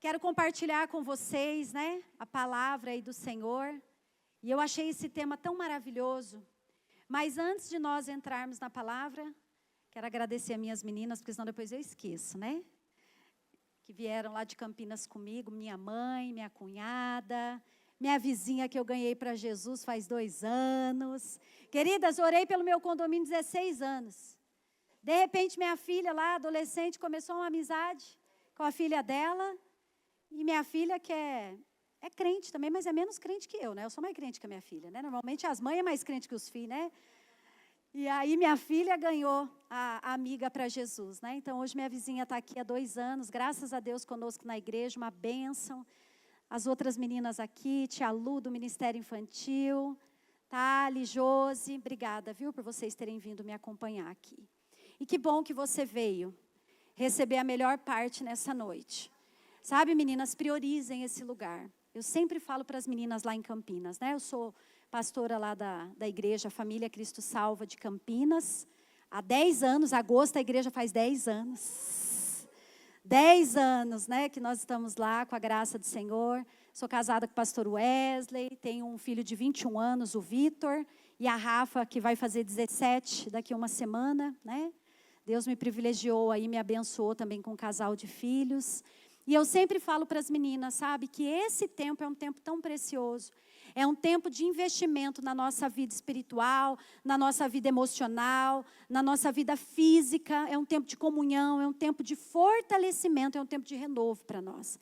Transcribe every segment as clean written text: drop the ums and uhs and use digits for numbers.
Quero compartilhar com vocês, né, a palavra aí do Senhor. E eu achei esse tema tão maravilhoso. Mas antes de nós entrarmos na palavra, quero agradecer a minhas meninas, porque senão depois eu esqueço, né? Que vieram lá de Campinas comigo, minha mãe, minha cunhada, minha vizinha que eu ganhei para Jesus faz 2 anos. Queridas, orei pelo meu condomínio 16 anos. De repente, minha filha lá, adolescente, começou uma amizade com a filha dela. E minha filha que é crente também, mas é menos crente que eu, né? Eu sou mais crente que a minha filha, né? Normalmente as mães é mais crente que os filhos, né? E aí minha filha ganhou a amiga para Jesus, né? Então hoje minha vizinha está aqui há 2 anos, graças a Deus conosco na igreja, uma bênção. As outras meninas aqui, tia Lu do Ministério Infantil, Thali, Josi, obrigada, viu, por vocês terem vindo me acompanhar aqui. E que bom que você veio receber a melhor parte nessa noite. Sabe, meninas, priorizem esse lugar. Eu sempre falo para as meninas lá em Campinas, né? Eu sou pastora lá da igreja Família Cristo Salva de Campinas. Há 10 anos, agosto a igreja faz 10 anos. 10 anos, né, que nós estamos lá com a graça do Senhor. Sou casada com o pastor Wesley, tenho um filho de 21 anos, o Vitor, e a Rafa, que vai fazer 17 daqui a uma semana, né? Deus me privilegiou aí, me abençoou também com um casal de filhos. E eu sempre falo para as meninas, sabe, que esse tempo é um tempo tão precioso. É um tempo de investimento na nossa vida espiritual, na nossa vida emocional, na nossa vida física. É um tempo de comunhão, é um tempo de fortalecimento, é um tempo de renovo para nós.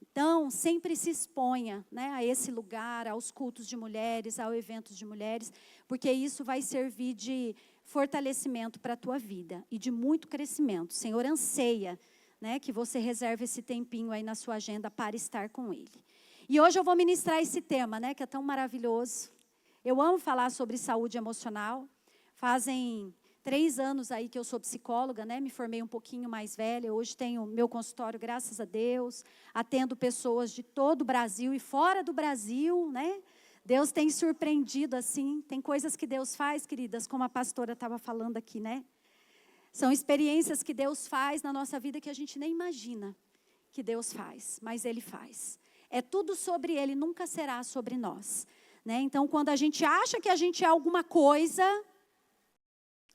Então, sempre se exponha, né, a esse lugar, aos cultos de mulheres, aos eventos de mulheres, porque isso vai servir de fortalecimento para a tua vida e de muito crescimento. O Senhor anseia, né, que você reserve esse tempinho aí na sua agenda para estar com Ele. E hoje eu vou ministrar esse tema, né, que é tão maravilhoso. Eu amo falar sobre saúde emocional. Fazem 3 anos aí que eu sou psicóloga, né, me formei um pouquinho mais velha. Hoje tenho meu consultório, graças a Deus. Atendo pessoas de todo o Brasil e fora do Brasil, né. Deus tem surpreendido assim. Tem coisas que Deus faz, queridas, como a pastora estava falando aqui, né. São experiências que Deus faz na nossa vida que a gente nem imagina que Deus faz, mas Ele faz. É tudo sobre Ele, nunca será sobre nós, né? Então, quando a gente acha que a gente é alguma coisa,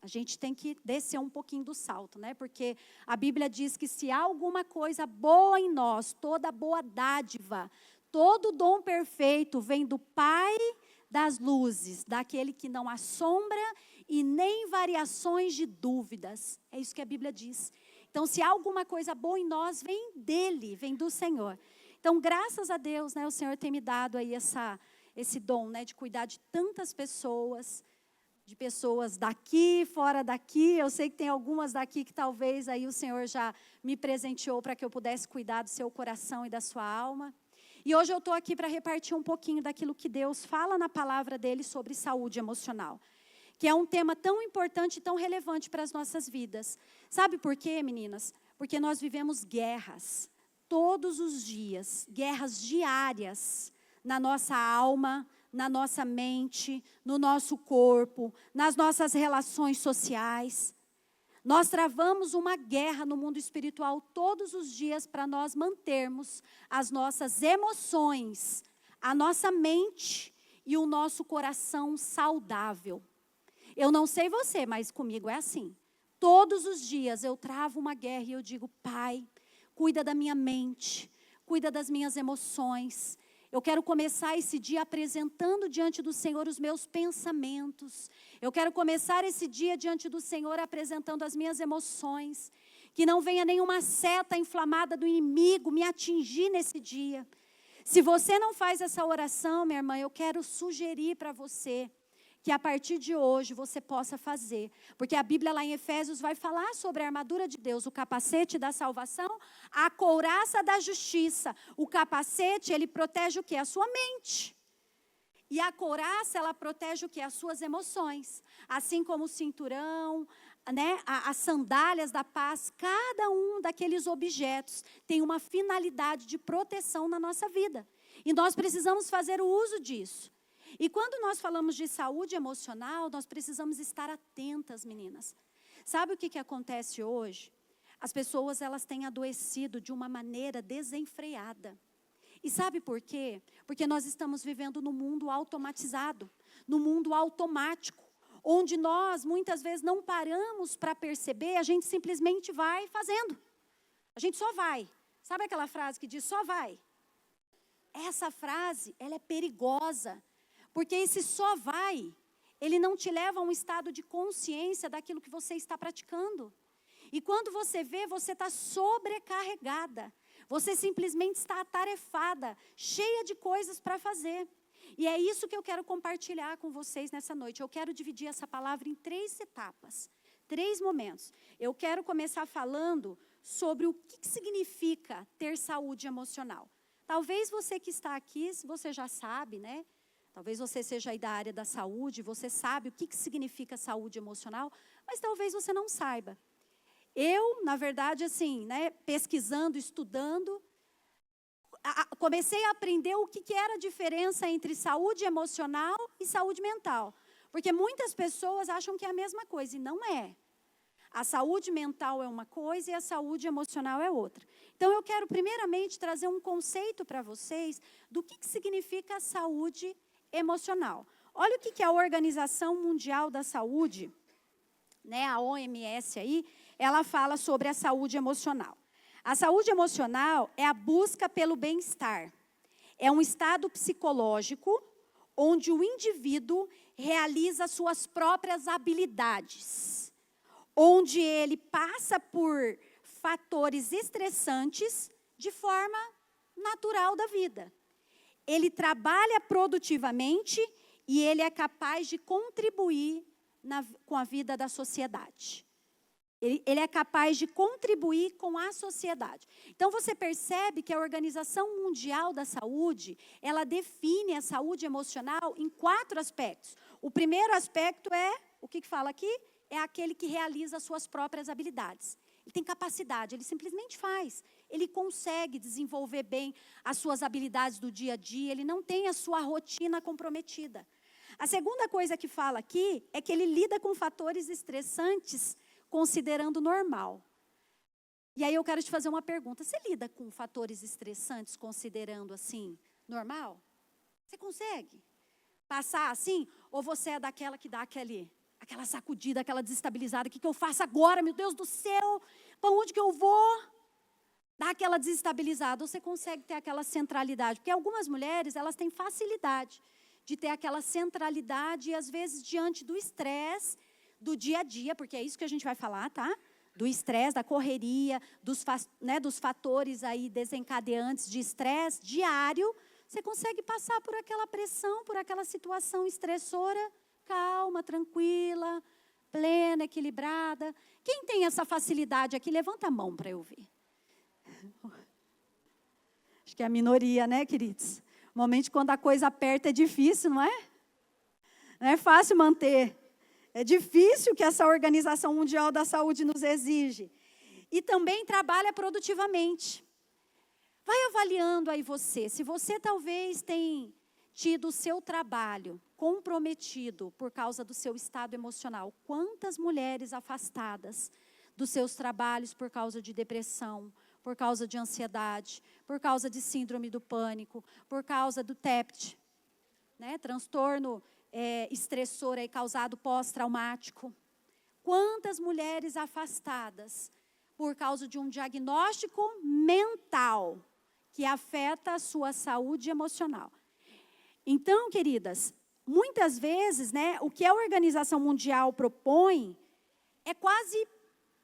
a gente tem que descer um pouquinho do salto, né? Porque a Bíblia diz que se há alguma coisa boa em nós, toda boa dádiva, todo dom perfeito vem do Pai das luzes, daquele que não assombra e nem variações de dúvidas. É isso que a Bíblia diz. Então, se há alguma coisa boa em nós, vem dele, vem do Senhor. Então, graças a Deus, né, o Senhor tem me dado aí esse dom, né, de cuidar de tantas pessoas, de pessoas daqui, fora daqui. Eu sei que tem algumas daqui que talvez aí o Senhor já me presenteou para que eu pudesse cuidar do seu coração e da sua alma. E hoje eu estou aqui para repartir um pouquinho daquilo que Deus fala na palavra dele sobre saúde emocional, que é um tema tão importante e tão relevante para as nossas vidas. Sabe por quê, meninas? Porque nós vivemos guerras todos os dias, guerras diárias na nossa alma, na nossa mente, no nosso corpo, nas nossas relações sociais. Nós travamos uma guerra no mundo espiritual todos os dias para nós mantermos as nossas emoções, a nossa mente e o nosso coração saudável. Eu não sei você, mas comigo é assim. Todos os dias eu travo uma guerra e eu digo, Pai, cuida da minha mente, cuida das minhas emoções. Eu quero começar esse dia apresentando diante do Senhor os meus pensamentos. Eu quero começar esse dia diante do Senhor apresentando as minhas emoções. Que não venha nenhuma seta inflamada do inimigo me atingir nesse dia. Se você não faz essa oração, minha irmã, eu quero sugerir para você que a partir de hoje você possa fazer. Porque a Bíblia lá em Efésios vai falar sobre a armadura de Deus, o capacete da salvação, a couraça da justiça. O capacete, ele protege o quê? A sua mente. E a couraça, ela protege o quê? As suas emoções. Assim como o cinturão, né, as sandálias da paz, cada um daqueles objetos tem uma finalidade de proteção na nossa vida. E nós precisamos fazer o uso disso. E quando nós falamos de saúde emocional, nós precisamos estar atentas, meninas. Sabe o que acontece hoje? as pessoas elas têm adoecido de uma maneira desenfreada. E sabe por quê? Porque nós estamos vivendo num mundo automatizado, num mundo automático, onde nós muitas vezes não paramos para perceber, a gente simplesmente vai fazendo. A gente só vai. Sabe aquela frase que diz só vai? Essa frase, ela é perigosa, porque esse só vai, ele não te leva a um estado de consciência daquilo que você está praticando. E quando você vê, você está sobrecarregada. Você simplesmente está atarefada, cheia de coisas para fazer. E é isso que eu quero compartilhar com vocês nessa noite. Eu quero dividir essa palavra em 3 etapas, 3 momentos. Eu quero começar falando sobre o que significa ter saúde emocional. Talvez você que está aqui, você já sabe, né? Talvez você seja aí da área da saúde, você sabe o que significa saúde emocional, mas talvez você não saiba. Eu, na verdade, assim, né, pesquisando, estudando, comecei a aprender o que era a diferença entre saúde emocional e saúde mental. Porque muitas pessoas acham que é a mesma coisa, e não é. A saúde mental é uma coisa e a saúde emocional é outra. Então, eu quero primeiramente trazer um conceito para vocês do que significa a saúde emocional. Olha o que a Organização Mundial da Saúde, né, a OMS aí, ela fala sobre a saúde emocional. A saúde emocional é a busca pelo bem-estar. É um estado psicológico onde o indivíduo realiza suas próprias habilidades, onde ele passa por fatores estressantes de forma natural da vida. Ele trabalha produtivamente e ele é capaz de contribuir com a vida da sociedade. Ele é capaz de contribuir com a sociedade. Então, você percebe que a Organização Mundial da Saúde, ela define a saúde emocional em 4 aspectos. O primeiro aspecto é, o que fala aqui? É aquele que realiza as suas próprias habilidades. Ele tem capacidade, ele simplesmente faz. Ele consegue desenvolver bem as suas habilidades do dia a dia, ele não tem a sua rotina comprometida. A segunda coisa que fala aqui é que ele lida com fatores estressantes considerando normal. E aí eu quero te fazer uma pergunta. Você lida com fatores estressantes considerando assim, normal? Você consegue passar assim? Ou você é daquela que dá aquela sacudida, aquela desestabilizada? O que eu faço agora? Meu Deus do céu, para onde que eu vou? Dá aquela desestabilizada. Ou você consegue ter aquela centralidade? Porque algumas mulheres, elas têm facilidade de ter aquela centralidade e às vezes diante do estresse, do dia a dia, porque é isso que a gente vai falar, tá? Do estresse, da correria, dos fatores aí desencadeantes de estresse diário, você consegue passar por aquela pressão, por aquela situação estressora, calma, tranquila, plena, equilibrada. Quem tem essa facilidade aqui, levanta a mão para eu ver. Acho que é a minoria, né, queridos? Normalmente, quando a coisa aperta, é difícil, não é? Não é fácil manter. É difícil que essa Organização Mundial da Saúde nos exige. E também trabalha produtivamente. Vai avaliando aí você. Se você talvez tem tido o seu trabalho comprometido por causa do seu estado emocional. Quantas mulheres afastadas dos seus trabalhos por causa de depressão, por causa de ansiedade, por causa de síndrome do pânico, por causa do TEPT, né, transtorno estressor aí causado pós-traumático. Quantas mulheres afastadas por causa de um diagnóstico mental que afeta a sua saúde emocional. Então, queridas, muitas vezes, né, o que a Organização Mundial propõe é quase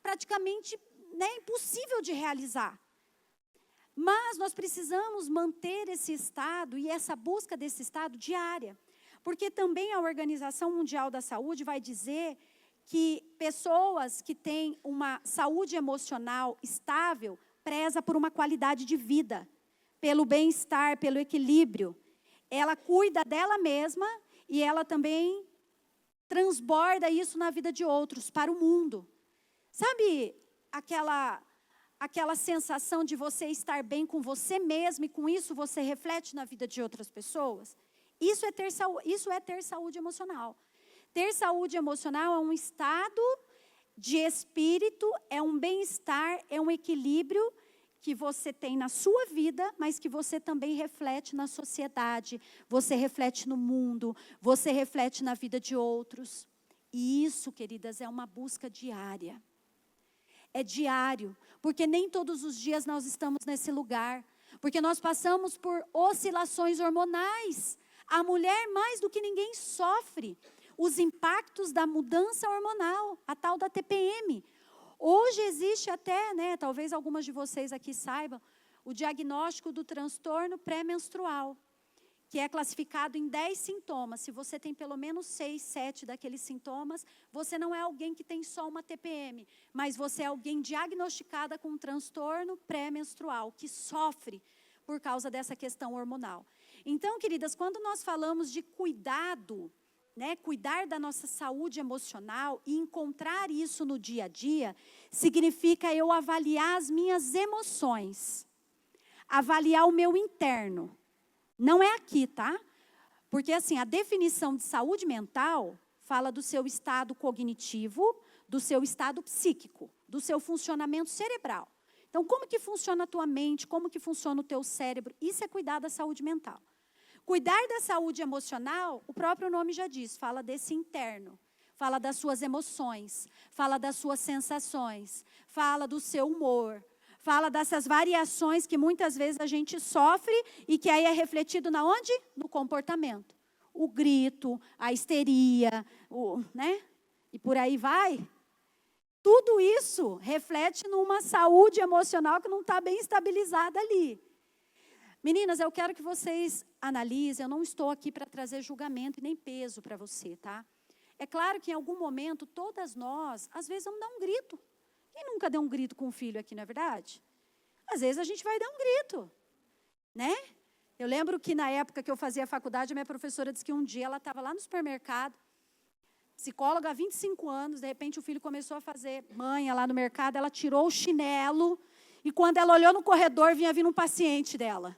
praticamente, né, impossível de realizar. Mas nós precisamos manter esse estado e essa busca desse estado diária. Porque também a Organização Mundial da Saúde vai dizer que pessoas que têm uma saúde emocional estável preza por uma qualidade de vida, pelo bem-estar, pelo equilíbrio. Ela cuida dela mesma e ela também transborda isso na vida de outros, para o mundo. Sabe aquela sensação de você estar bem com você mesmo e com isso você reflete na vida de outras pessoas? Isso é ter saúde emocional. Ter saúde emocional é um estado de espírito, é um bem-estar, é um equilíbrio que você tem na sua vida, mas que você também reflete na sociedade, você reflete no mundo, você reflete na vida de outros. E isso, queridas, é uma busca diária. É diário, porque nem todos os dias nós estamos nesse lugar, porque nós passamos por oscilações hormonais. A mulher, mais do que ninguém, sofre os impactos da mudança hormonal, a tal da TPM. Hoje existe até, talvez algumas de vocês aqui saibam, o diagnóstico do transtorno pré-menstrual, que é classificado em 10 sintomas. Se você tem pelo menos 6, 7 daqueles sintomas, você não é alguém que tem só uma TPM, mas você é alguém diagnosticada com um transtorno pré-menstrual, que sofre por causa dessa questão hormonal. Então, queridas, quando nós falamos de cuidado, cuidar da nossa saúde emocional e encontrar isso no dia a dia, significa eu avaliar as minhas emoções, avaliar o meu interno. Não é aqui, tá? Porque assim, a definição de saúde mental fala do seu estado cognitivo, do seu estado psíquico, do seu funcionamento cerebral. Então, como que funciona a tua mente, como que funciona o teu cérebro? Isso é cuidar da saúde mental. Cuidar da saúde emocional, o próprio nome já diz, fala desse interno, fala das suas emoções, fala das suas sensações, fala do seu humor, fala dessas variações que muitas vezes a gente sofre e que aí é refletido na onde? No comportamento. O grito, a histeria, e por aí vai. Tudo isso reflete numa saúde emocional que não está bem estabilizada ali. Meninas, eu quero que vocês analisem, eu não estou aqui para trazer julgamento e nem peso para você, tá? É claro que em algum momento, todas nós, às vezes vamos dar um grito. Quem nunca deu um grito com um filho aqui, não é verdade? Às vezes a gente vai dar um grito, né? Eu lembro que na época que eu fazia faculdade, a minha professora disse que um dia ela estava lá no supermercado, psicóloga há 25 anos, de repente o filho começou a fazer manha lá no mercado, ela tirou o chinelo e quando ela olhou no corredor, vinha vindo um paciente dela.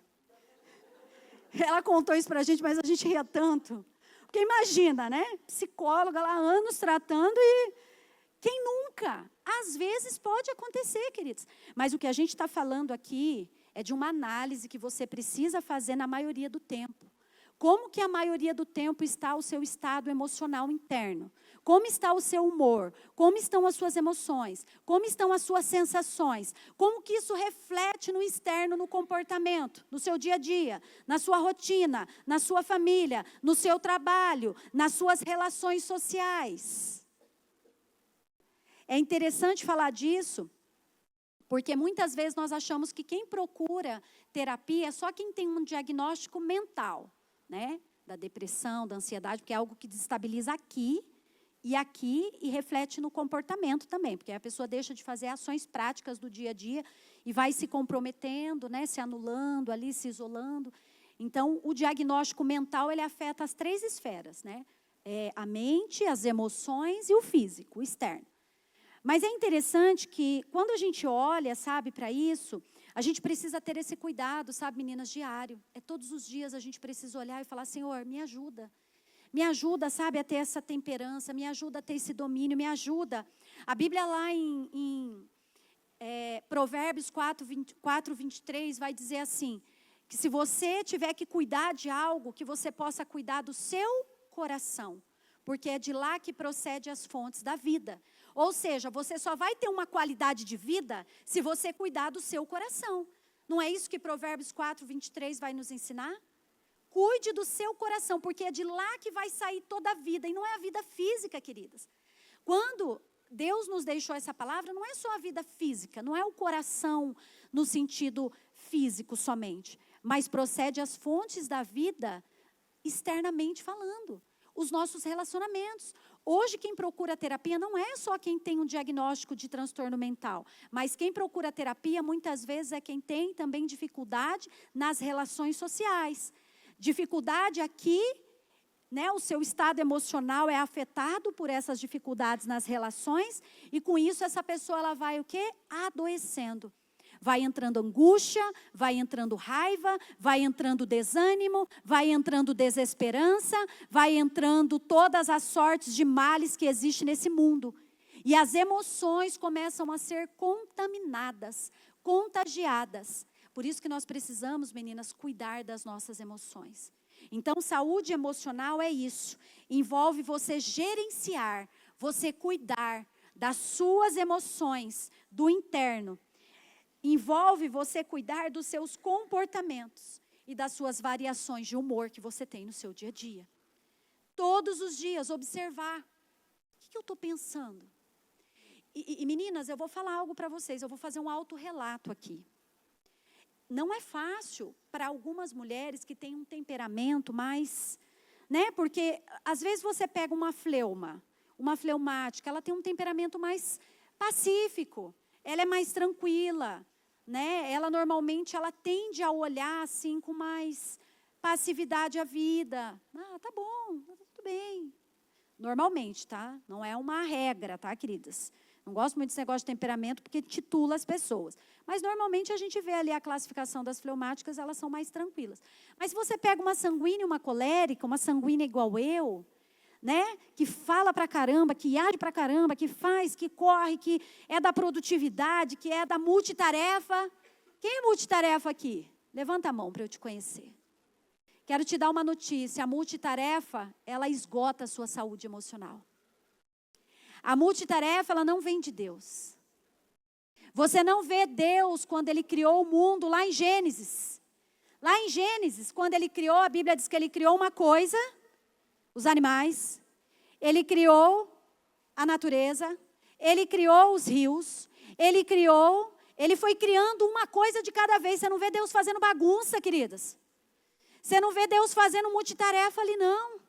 Ela contou isso para a gente, mas a gente ria tanto. Porque imagina, psicóloga lá há anos tratando e quem nunca? Às vezes pode acontecer, queridos. Mas o que a gente está falando aqui é de uma análise que você precisa fazer na maioria do tempo. Como que a maioria do tempo está o seu estado emocional interno? Como está o seu humor? Como estão as suas emoções? Como estão as suas sensações? Como que isso reflete no externo, no comportamento, no seu dia a dia, na sua rotina, na sua família, no seu trabalho, nas suas relações sociais? É interessante falar disso, porque muitas vezes nós achamos que quem procura terapia é só quem tem um diagnóstico mental, da depressão, da ansiedade, porque é algo que desestabiliza aqui e reflete no comportamento também, porque a pessoa deixa de fazer ações práticas do dia a dia e vai se comprometendo, se anulando ali, se isolando. Então, o diagnóstico mental, ele afeta as 3 esferas, a mente, as emoções e o físico, o externo. Mas é interessante que, quando a gente olha, para isso, a gente precisa ter esse cuidado, meninas, diário. É todos os dias a gente precisa olhar e falar, Senhor, me ajuda. Me ajuda, a ter essa temperança, me ajuda a ter esse domínio, me ajuda. A Bíblia lá em Provérbios 4:23 vai dizer assim, que se você tiver que cuidar de algo, que você possa cuidar do seu coração, porque é de lá que procede as fontes da vida. Ou seja, você só vai ter uma qualidade de vida se você cuidar do seu coração. Não é isso que Provérbios 4:23 vai nos ensinar? Cuide do seu coração, porque é de lá que vai sair toda a vida. E não é a vida física, queridas. Quando Deus nos deixou essa palavra, não é só a vida física, não é o coração no sentido físico somente, mas procede as fontes da vida externamente falando. Os nossos relacionamentos. Hoje, quem procura terapia não é só quem tem um diagnóstico de transtorno mental, mas quem procura terapia muitas vezes é quem tem também dificuldade nas relações sociais. Dificuldade aqui, o seu estado emocional é afetado por essas dificuldades nas relações e com isso essa pessoa ela vai o quê? Adoecendo. Vai entrando angústia, vai entrando raiva, vai entrando desânimo, vai entrando desesperança, vai entrando todas as sortes de males que existem nesse mundo. E as emoções começam a ser contaminadas, contagiadas. Por isso que nós precisamos, meninas, cuidar das nossas emoções. Então, saúde emocional é isso. Envolve você gerenciar, você cuidar das suas emoções, do interno. Envolve você cuidar dos seus comportamentos e das suas variações de humor que você tem no seu dia a dia. Todos os dias, observar. O que eu estou pensando? E meninas, eu vou falar algo para vocês. Eu vou fazer um autorrelato aqui. Não é fácil para algumas mulheres que têm um temperamento mais... né? Porque, às vezes, você pega uma fleumática, ela tem um temperamento mais pacífico. Ela é mais tranquila, né? Ela, normalmente, ela tende a olhar, assim, com mais passividade à vida. Ah, tá bom, tudo bem. Normalmente, tá? Não é uma regra, tá, queridas? Não gosto muito desse negócio de temperamento, porque titula as pessoas. Mas, normalmente, a gente vê ali a classificação das fleumáticas, elas são mais tranquilas. Mas se você pega uma sanguínea e uma colérica, uma sanguínea igual eu, né? Que fala pra caramba, que age pra caramba, que faz, que corre, que é da produtividade, que é da multitarefa. Quem é multitarefa aqui? Levanta a mão para eu te conhecer. Quero te dar uma notícia. A multitarefa, ela esgota a sua saúde emocional. A multitarefa, ela não vem de Deus. Você não vê Deus quando Ele criou o mundo lá em Gênesis. Lá em Gênesis, quando Ele criou, a Bíblia diz que Ele criou uma coisa, os animais. Ele criou a natureza. Ele criou os rios. Ele foi criando uma coisa de cada vez. Você não vê Deus fazendo bagunça, queridas. Você não vê Deus fazendo multitarefa ali, não.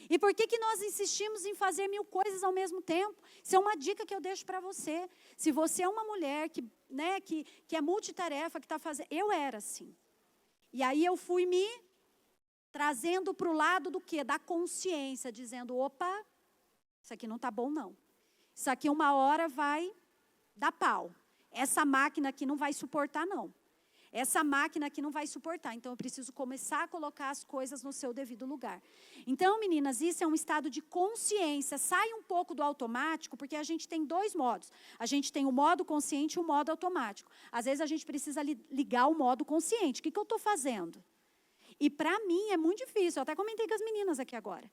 E por que nós insistimos em fazer 1000 coisas ao mesmo tempo? Isso é uma dica que eu deixo para você. Se você é uma mulher que é multitarefa, que está fazendo... Eu era assim. E aí eu fui me trazendo para o lado do quê? Da consciência, dizendo, opa, isso aqui não está bom, não. Isso aqui uma hora vai dar pau. Essa máquina aqui não vai suportar, não. Essa máquina aqui não vai suportar. Então, eu preciso começar a colocar as coisas no seu devido lugar. Então, meninas, isso é um estado de consciência. Sai um pouco do automático, porque a gente tem 2 modos. A gente tem o modo consciente e o modo automático. Às vezes, a gente precisa ligar o modo consciente. O que eu estou fazendo? E, para mim, é muito difícil. Eu até comentei com as meninas aqui agora.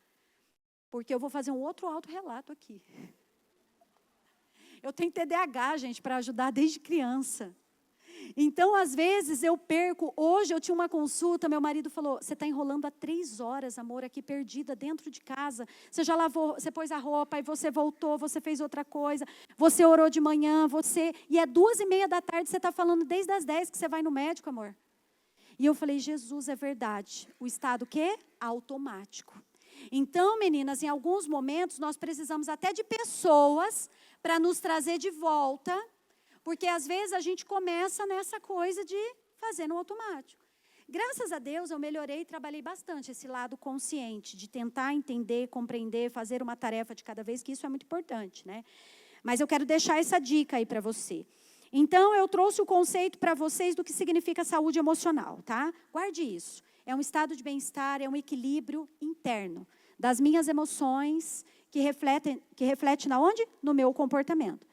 Porque eu vou fazer um outro autorrelato aqui. Eu tenho TDAH, gente, para ajudar desde criança. Então, às vezes, eu perco. Hoje, eu tinha uma consulta, meu marido falou, você está enrolando há 3 horas, amor, aqui perdida, dentro de casa. Você já lavou, você pôs a roupa, aí você voltou, você fez outra coisa. Você orou de manhã, E é 2:30 da tarde, você está falando desde as 10 que você vai no médico, amor. E eu falei, Jesus, é verdade. O estado o quê? Automático. Então, meninas, em alguns momentos, nós precisamos até de pessoas para nos trazer de volta. Porque, às vezes, a gente começa nessa coisa de fazer no automático. Graças a Deus, eu melhorei e trabalhei bastante esse lado consciente, de tentar entender, compreender, fazer uma tarefa de cada vez, que isso é muito importante, né? Mas eu quero deixar essa dica aí para você. Então, eu trouxe o conceito para vocês do que significa saúde emocional, tá? Guarde isso. É um estado de bem-estar, é um equilíbrio interno das minhas emoções, que reflete na onde? No meu comportamento.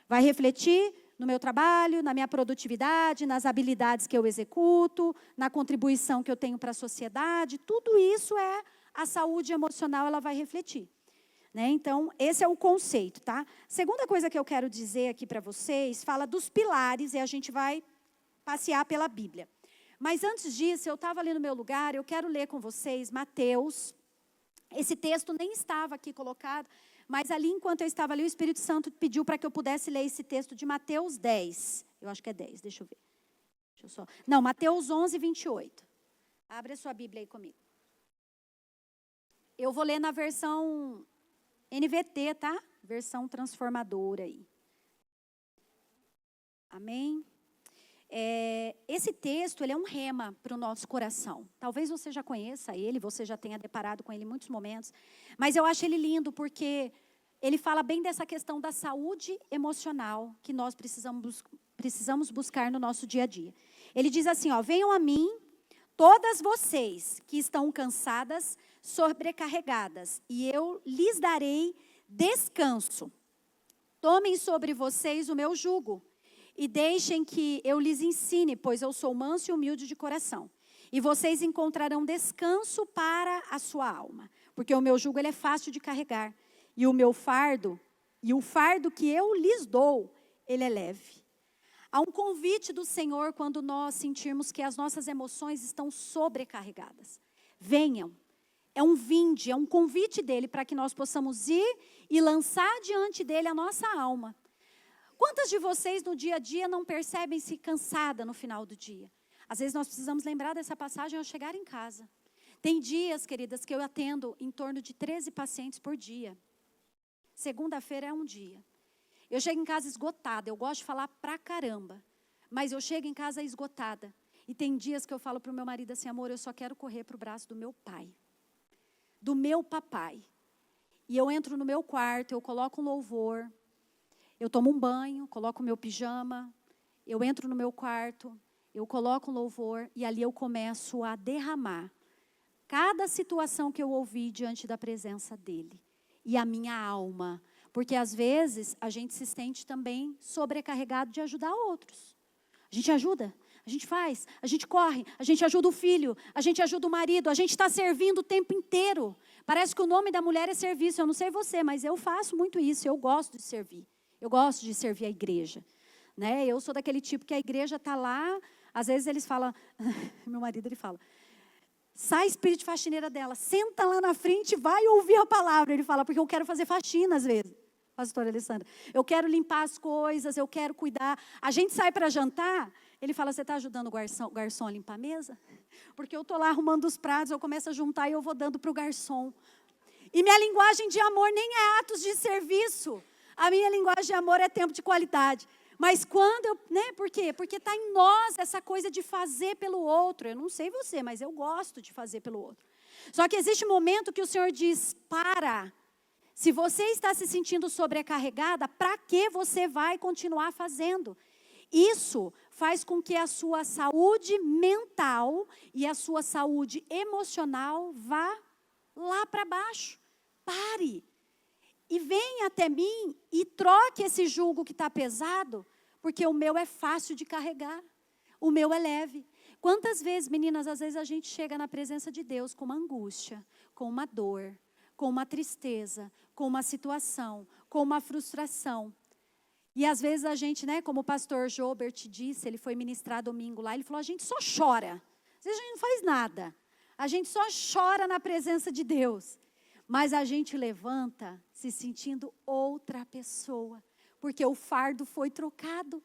Vai refletir no meu trabalho, na minha produtividade, nas habilidades que eu executo, na contribuição que eu tenho para a sociedade. Tudo isso é a saúde emocional, ela vai refletir. Né? Então, esse é o conceito, tá? Segunda coisa que eu quero dizer aqui para vocês, fala dos pilares, e a gente vai passear pela Bíblia. Mas antes disso, eu estava ali no meu lugar, eu quero ler com vocês Mateus. Esse texto nem estava aqui colocado, mas ali, enquanto eu estava ali, o Espírito Santo pediu para que eu pudesse ler esse texto de Mateus 10. Eu acho que é 10, deixa eu ver. Não, Mateus 11, 28. Abre a sua Bíblia aí comigo. Eu vou ler na versão NVT, tá? Versão transformadora aí. Amém? Esse texto, ele é um rema para o nosso coração. Talvez você já conheça ele, você já tenha deparado com ele em muitos momentos. Mas eu acho ele lindo porque ele fala bem dessa questão da saúde emocional que nós precisamos buscar no nosso dia a dia. Ele diz assim, ó, venham a mim, todas vocês que estão cansadas, sobrecarregadas, e eu lhes darei descanso. Tomem sobre vocês o meu jugo e deixem que eu lhes ensine, pois eu sou manso e humilde de coração. E vocês encontrarão descanso para a sua alma, porque o meu jugo ele é fácil de carregar e o meu fardo, e o fardo que eu lhes dou, ele é leve. Há um convite do Senhor quando nós sentirmos que as nossas emoções estão sobrecarregadas. Venham. É um vinde, é um convite dele para que nós possamos ir e lançar diante dele a nossa alma. Quantas de vocês no dia a dia não percebem-se cansada no final do dia? Às vezes nós precisamos lembrar dessa passagem ao chegar em casa. Tem dias, queridas, que eu atendo em torno de 13 pacientes por dia. Segunda-feira é um dia. Eu chego em casa esgotada, eu gosto de falar pra caramba, mas eu chego em casa esgotada. E tem dias que eu falo para o meu marido assim, amor, eu só quero correr para o braço do meu pai. Do meu papai. E eu entro no meu quarto, eu coloco um louvor, eu tomo um banho, coloco o meu pijama, eu entro no meu quarto, eu coloco um louvor e ali eu começo a derramar cada situação que eu ouvi diante da presença dele. E a minha alma, porque às vezes a gente se sente também sobrecarregado de ajudar outros. A gente ajuda. A gente faz, a gente corre, a gente ajuda o filho, a gente ajuda o marido, a gente está servindo o tempo inteiro. Parece que o nome da mulher é serviço, eu não sei você, mas eu faço muito isso, eu gosto de servir. Eu gosto de servir a igreja. Né? Eu sou daquele tipo que a igreja está lá, às vezes eles falam, meu marido ele fala, sai espírito de faxineira dela, senta lá na frente e vai ouvir a palavra. Ele fala, porque eu quero fazer faxina às vezes. Pastora Alessandra, eu quero limpar as coisas, eu quero cuidar. A gente sai para jantar, ele fala, você está ajudando o garçom a limpar a mesa? Porque eu estou lá arrumando os pratos, eu começo a juntar e eu vou dando para o garçom. E minha linguagem de amor nem é atos de serviço. A minha linguagem de amor é tempo de qualidade. Mas quando eu, né, por quê? Porque está em nós essa coisa de fazer pelo outro. Eu não sei você, mas eu gosto de fazer pelo outro. Só que existe um momento que o Senhor diz, para. Se você está se sentindo sobrecarregada, para que você vai continuar fazendo? Isso faz com que a sua saúde mental e a sua saúde emocional vá lá para baixo. Pare. E venha até mim e troque esse jugo que está pesado, porque o meu é fácil de carregar. O meu é leve. Quantas vezes, meninas, às vezes a gente chega na presença de Deus com uma angústia, com uma dor, com uma tristeza, com uma situação, com uma frustração. E às vezes a gente, né, como o pastor Jobert disse, ele foi ministrar domingo lá, ele falou, a gente só chora. Às vezes a gente não faz nada. A gente só chora na presença de Deus. Mas a gente levanta se sentindo outra pessoa. Porque o fardo foi trocado.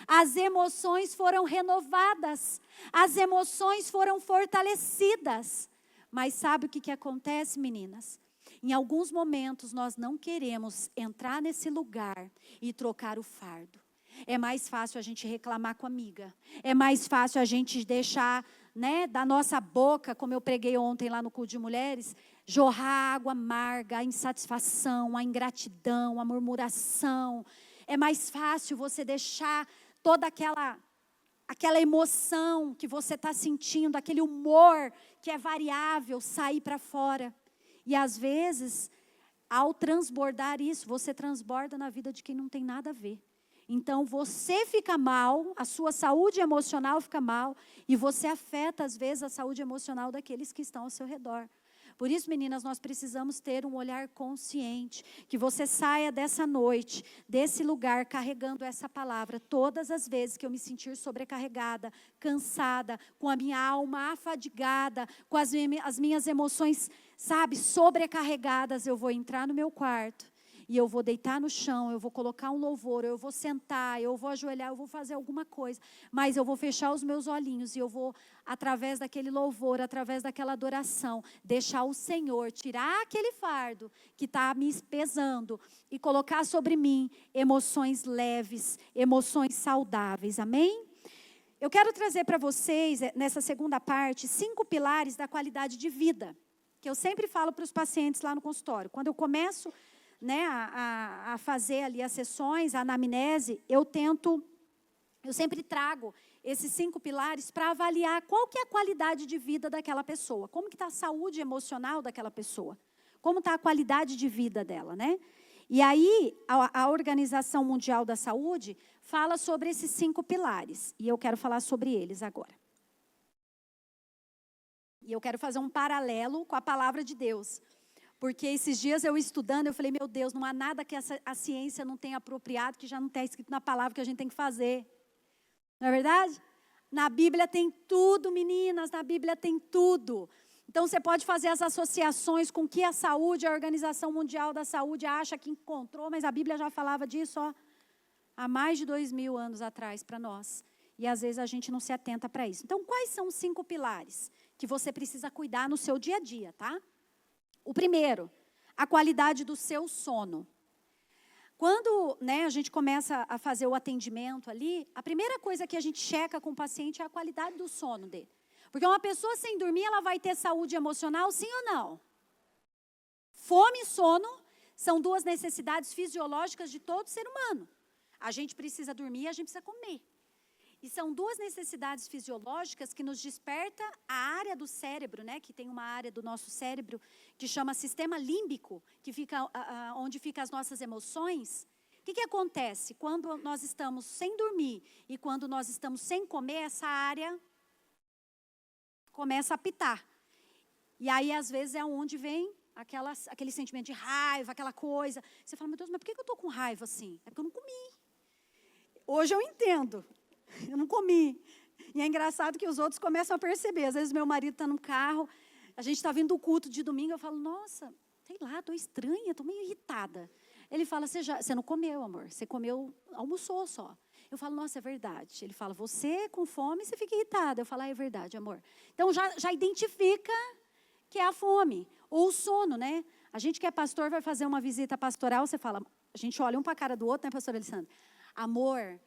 As emoções foram renovadas. As emoções foram fortalecidas. Mas sabe o que acontece, meninas? Em alguns momentos nós não queremos entrar nesse lugar e trocar o fardo. É mais fácil a gente reclamar com a amiga. É mais fácil a gente deixar, né, da nossa boca, como eu preguei ontem lá no culto de mulheres, jorrar água amarga, a insatisfação, a ingratidão, a murmuração. É mais fácil você deixar toda aquela emoção que você está sentindo, aquele humor que é variável, sair para fora. E às vezes, ao transbordar isso, você transborda na vida de quem não tem nada a ver. Então, você fica mal, a sua saúde emocional fica mal, e você afeta, às vezes, a saúde emocional daqueles que estão ao seu redor. Por isso, meninas, nós precisamos ter um olhar consciente, que você saia dessa noite, desse lugar, carregando essa palavra, todas as vezes que eu me sentir sobrecarregada, cansada, com a minha alma afadigada, com as minhas emoções, sabe, sobrecarregadas, eu vou entrar no meu quarto, e eu vou deitar no chão, eu vou colocar um louvor, eu vou sentar, eu vou ajoelhar, eu vou fazer alguma coisa, mas eu vou fechar os meus olhinhos e eu vou, através daquele louvor, através daquela adoração, deixar o Senhor tirar aquele fardo que está me pesando e colocar sobre mim emoções leves, emoções saudáveis, amém? Eu quero trazer para vocês, nessa segunda parte, 5 pilares da qualidade de vida, que eu sempre falo para os pacientes lá no consultório. Quando eu começo, né, a fazer ali as sessões, a anamnese, eu sempre trago esses 5 pilares para avaliar qual que é a qualidade de vida daquela pessoa, como que está a saúde emocional daquela pessoa, como está a qualidade de vida dela, né? E aí, a Organização Mundial da Saúde fala sobre esses 5 pilares. E eu quero falar sobre eles agora. E eu quero fazer um paralelo com a palavra de Deus. Porque esses dias eu estudando, eu falei, meu Deus, não há nada que a ciência não tenha apropriado, que já não está escrito na palavra que a gente tem que fazer. Não é verdade? Na Bíblia tem tudo, meninas, na Bíblia tem tudo. Então, você pode fazer as associações com que a saúde, a Organização Mundial da Saúde acha que encontrou, mas a Bíblia já falava disso há mais de 2000 anos atrás para nós. E às vezes a gente não se atenta para isso. Então, quais são os 5 pilares que você precisa cuidar no seu dia a dia, tá? O primeiro, a qualidade do seu sono. Quando a gente começa a fazer o atendimento ali, a primeira coisa que a gente checa com o paciente é a qualidade do sono dele. Porque uma pessoa sem dormir, ela vai ter saúde emocional, sim ou não? Fome e sono são 2 necessidades fisiológicas de todo ser humano. A gente precisa dormir e a gente precisa comer. E são 2 necessidades fisiológicas que nos desperta a área do cérebro, que tem uma área do nosso cérebro que chama sistema límbico, que fica onde ficam as nossas emoções. O que acontece? Quando nós estamos sem dormir e quando nós estamos sem comer, essa área começa a apitar. E aí, às vezes, é onde vem aquele sentimento de raiva, aquela coisa. Você fala, meu Deus, mas por que eu estou com raiva assim? É porque eu não comi. Hoje eu entendo. Eu não comi. E é engraçado que os outros começam a perceber. Às vezes, meu marido está no carro, a gente está vindo do culto de domingo, eu falo, nossa, sei lá, estou estranha, estou meio irritada. Ele fala, você não comeu, amor, você almoçou só. Eu falo, nossa, é verdade. Ele fala, você com fome, você fica irritada. Eu falo, é verdade, amor. Então, já identifica que é a fome. Ou o sono, A gente que é pastor, vai fazer uma visita pastoral, você fala, a gente olha um para a cara do outro, pastor Alessandro? Amor,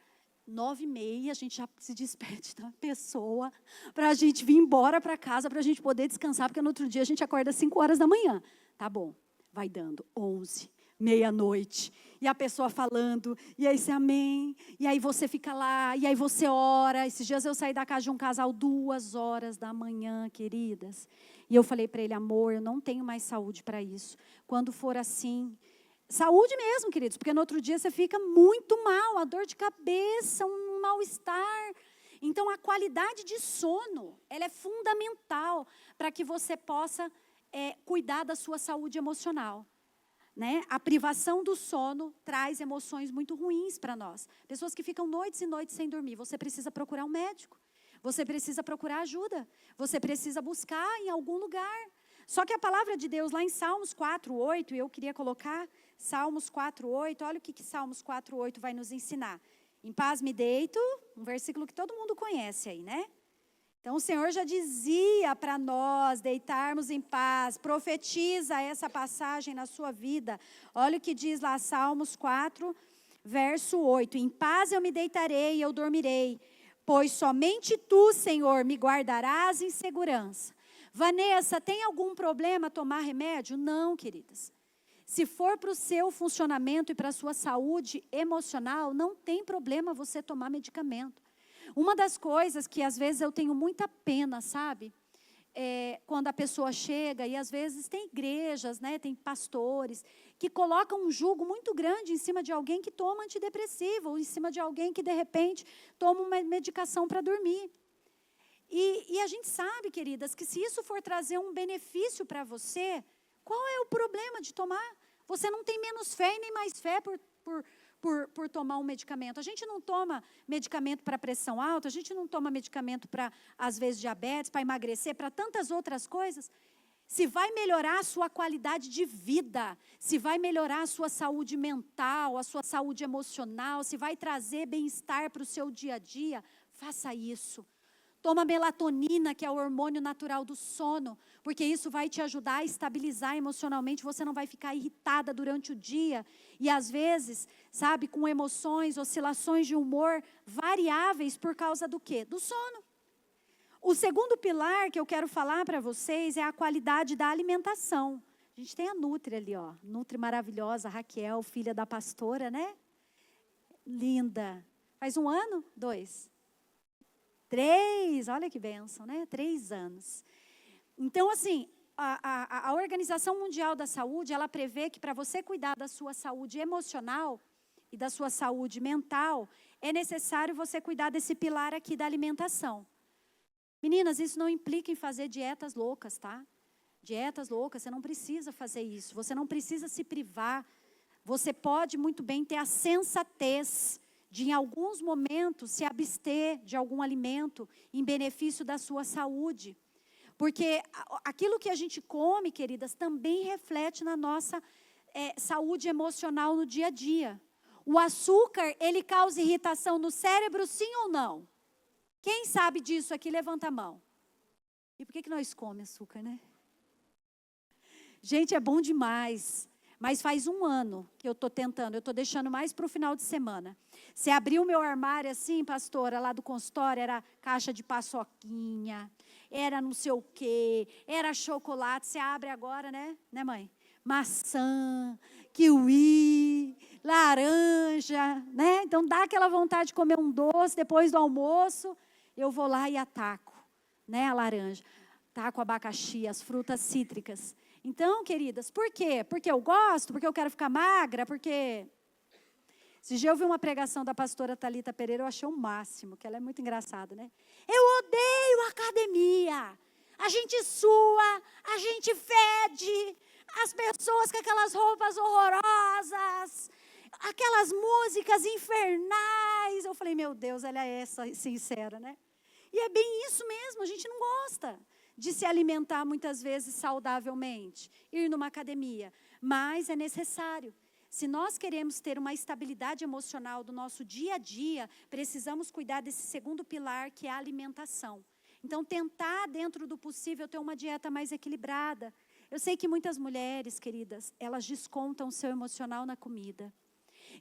9h30, a gente já se despede da pessoa, para a gente vir embora para casa, para a gente poder descansar, porque no outro dia a gente acorda às 5 horas da manhã. Tá bom, vai dando 11, meia-noite, e a pessoa falando, e aí você amém, e aí você fica lá, e aí você ora. Esses dias eu saí da casa de um casal 2 horas da manhã, queridas, e eu falei para ele, amor, eu não tenho mais saúde para isso. Quando for assim, saúde mesmo, queridos, porque no outro dia você fica muito mal, a dor de cabeça, um mal-estar. Então, a qualidade de sono, ela é fundamental para que você possa cuidar da sua saúde emocional. A privação do sono traz emoções muito ruins para nós. Pessoas que ficam noites e noites sem dormir, você precisa procurar um médico. Você precisa procurar ajuda. Você precisa buscar em algum lugar. Só que a palavra de Deus lá em Salmos 4:8, eu queria colocar Salmos 4:8, olha o que Salmos 4:8 vai nos ensinar. Em paz me deito, um versículo que todo mundo conhece aí, Então o Senhor já dizia para nós deitarmos em paz, profetiza essa passagem na sua vida. Olha o que diz lá Salmos 4, verso 8. Em paz eu me deitarei e eu dormirei, pois somente tu, Senhor, me guardarás em segurança. Vanessa, tem algum problema tomar remédio? Não, queridas. Se for para o seu funcionamento e para a sua saúde emocional, não tem problema você tomar medicamento. Uma das coisas que às vezes eu tenho muita pena, sabe? Quando a pessoa chega, e às vezes tem igrejas, tem pastores, que colocam um jugo muito grande em cima de alguém que toma antidepressivo, ou em cima de alguém que de repente toma uma medicação para dormir. E a gente sabe, queridas, que se isso for trazer um benefício para você, qual é o problema de tomar? Você não tem menos fé e nem mais fé por tomar um medicamento. A gente não toma medicamento para pressão alta, a gente não toma medicamento para, às vezes, diabetes, para emagrecer, para tantas outras coisas. Se vai melhorar a sua qualidade de vida, se vai melhorar a sua saúde mental, a sua saúde emocional, se vai trazer bem-estar para o seu dia a dia, faça isso. Toma melatonina, que é o hormônio natural do sono, porque isso vai te ajudar a estabilizar emocionalmente, você não vai ficar irritada durante o dia. E às vezes, sabe, com emoções, oscilações de humor variáveis por causa do quê? Do sono. O segundo pilar que eu quero falar para vocês é a qualidade da alimentação. A gente tem a Nutri ali, Nutri maravilhosa, Raquel, filha da pastora, Linda. Faz 1 ano? 2? 3, olha que bênção, 3 anos. Então, assim, a Organização Mundial da Saúde, ela prevê que para você cuidar da sua saúde emocional e da sua saúde mental, é necessário você cuidar desse pilar aqui da alimentação. Meninas, isso não implica em fazer dietas loucas, tá? Dietas loucas, você não precisa fazer isso, você não precisa se privar. Você pode muito bem ter a sensatez de, em alguns momentos, se abster de algum alimento em benefício da sua saúde. Porque aquilo que a gente come, queridas, também reflete na nossa saúde emocional no dia a dia. O açúcar, ele causa irritação no cérebro, sim ou não? Quem sabe disso aqui, levanta a mão. E por que nós comemos açúcar, né? Gente, é bom demais. Mas faz 1 ano que eu estou tentando, eu estou deixando mais para o final de semana. Você abriu o meu armário assim, pastora, lá do consultório, era caixa de paçoquinha, era não sei o quê, era chocolate. Você abre agora, né mãe? Maçã, kiwi, laranja, né? Então dá aquela vontade de comer um doce depois do almoço. Eu vou lá e ataco, né, a laranja. Ataco o abacaxi, as frutas cítricas. Então, queridas, por quê? Porque eu gosto, porque eu quero ficar magra, porque... Esse dia eu vi uma pregação da pastora Thalita Pereira, eu achei o máximo, que ela é muito engraçada, né? Eu odeio academia. A gente sua, a gente fede, as pessoas com aquelas roupas horrorosas, aquelas músicas infernais. Eu falei, meu Deus, ela é sincera, né? E é bem isso mesmo, a gente não gosta de se alimentar muitas vezes saudavelmente, ir numa academia, mas é necessário. Se nós queremos ter uma estabilidade emocional do nosso dia a dia, precisamos cuidar desse segundo pilar, que é a alimentação. Então, tentar, dentro do possível, ter uma dieta mais equilibrada. Eu sei que muitas mulheres, queridas, elas descontam o seu emocional na comida.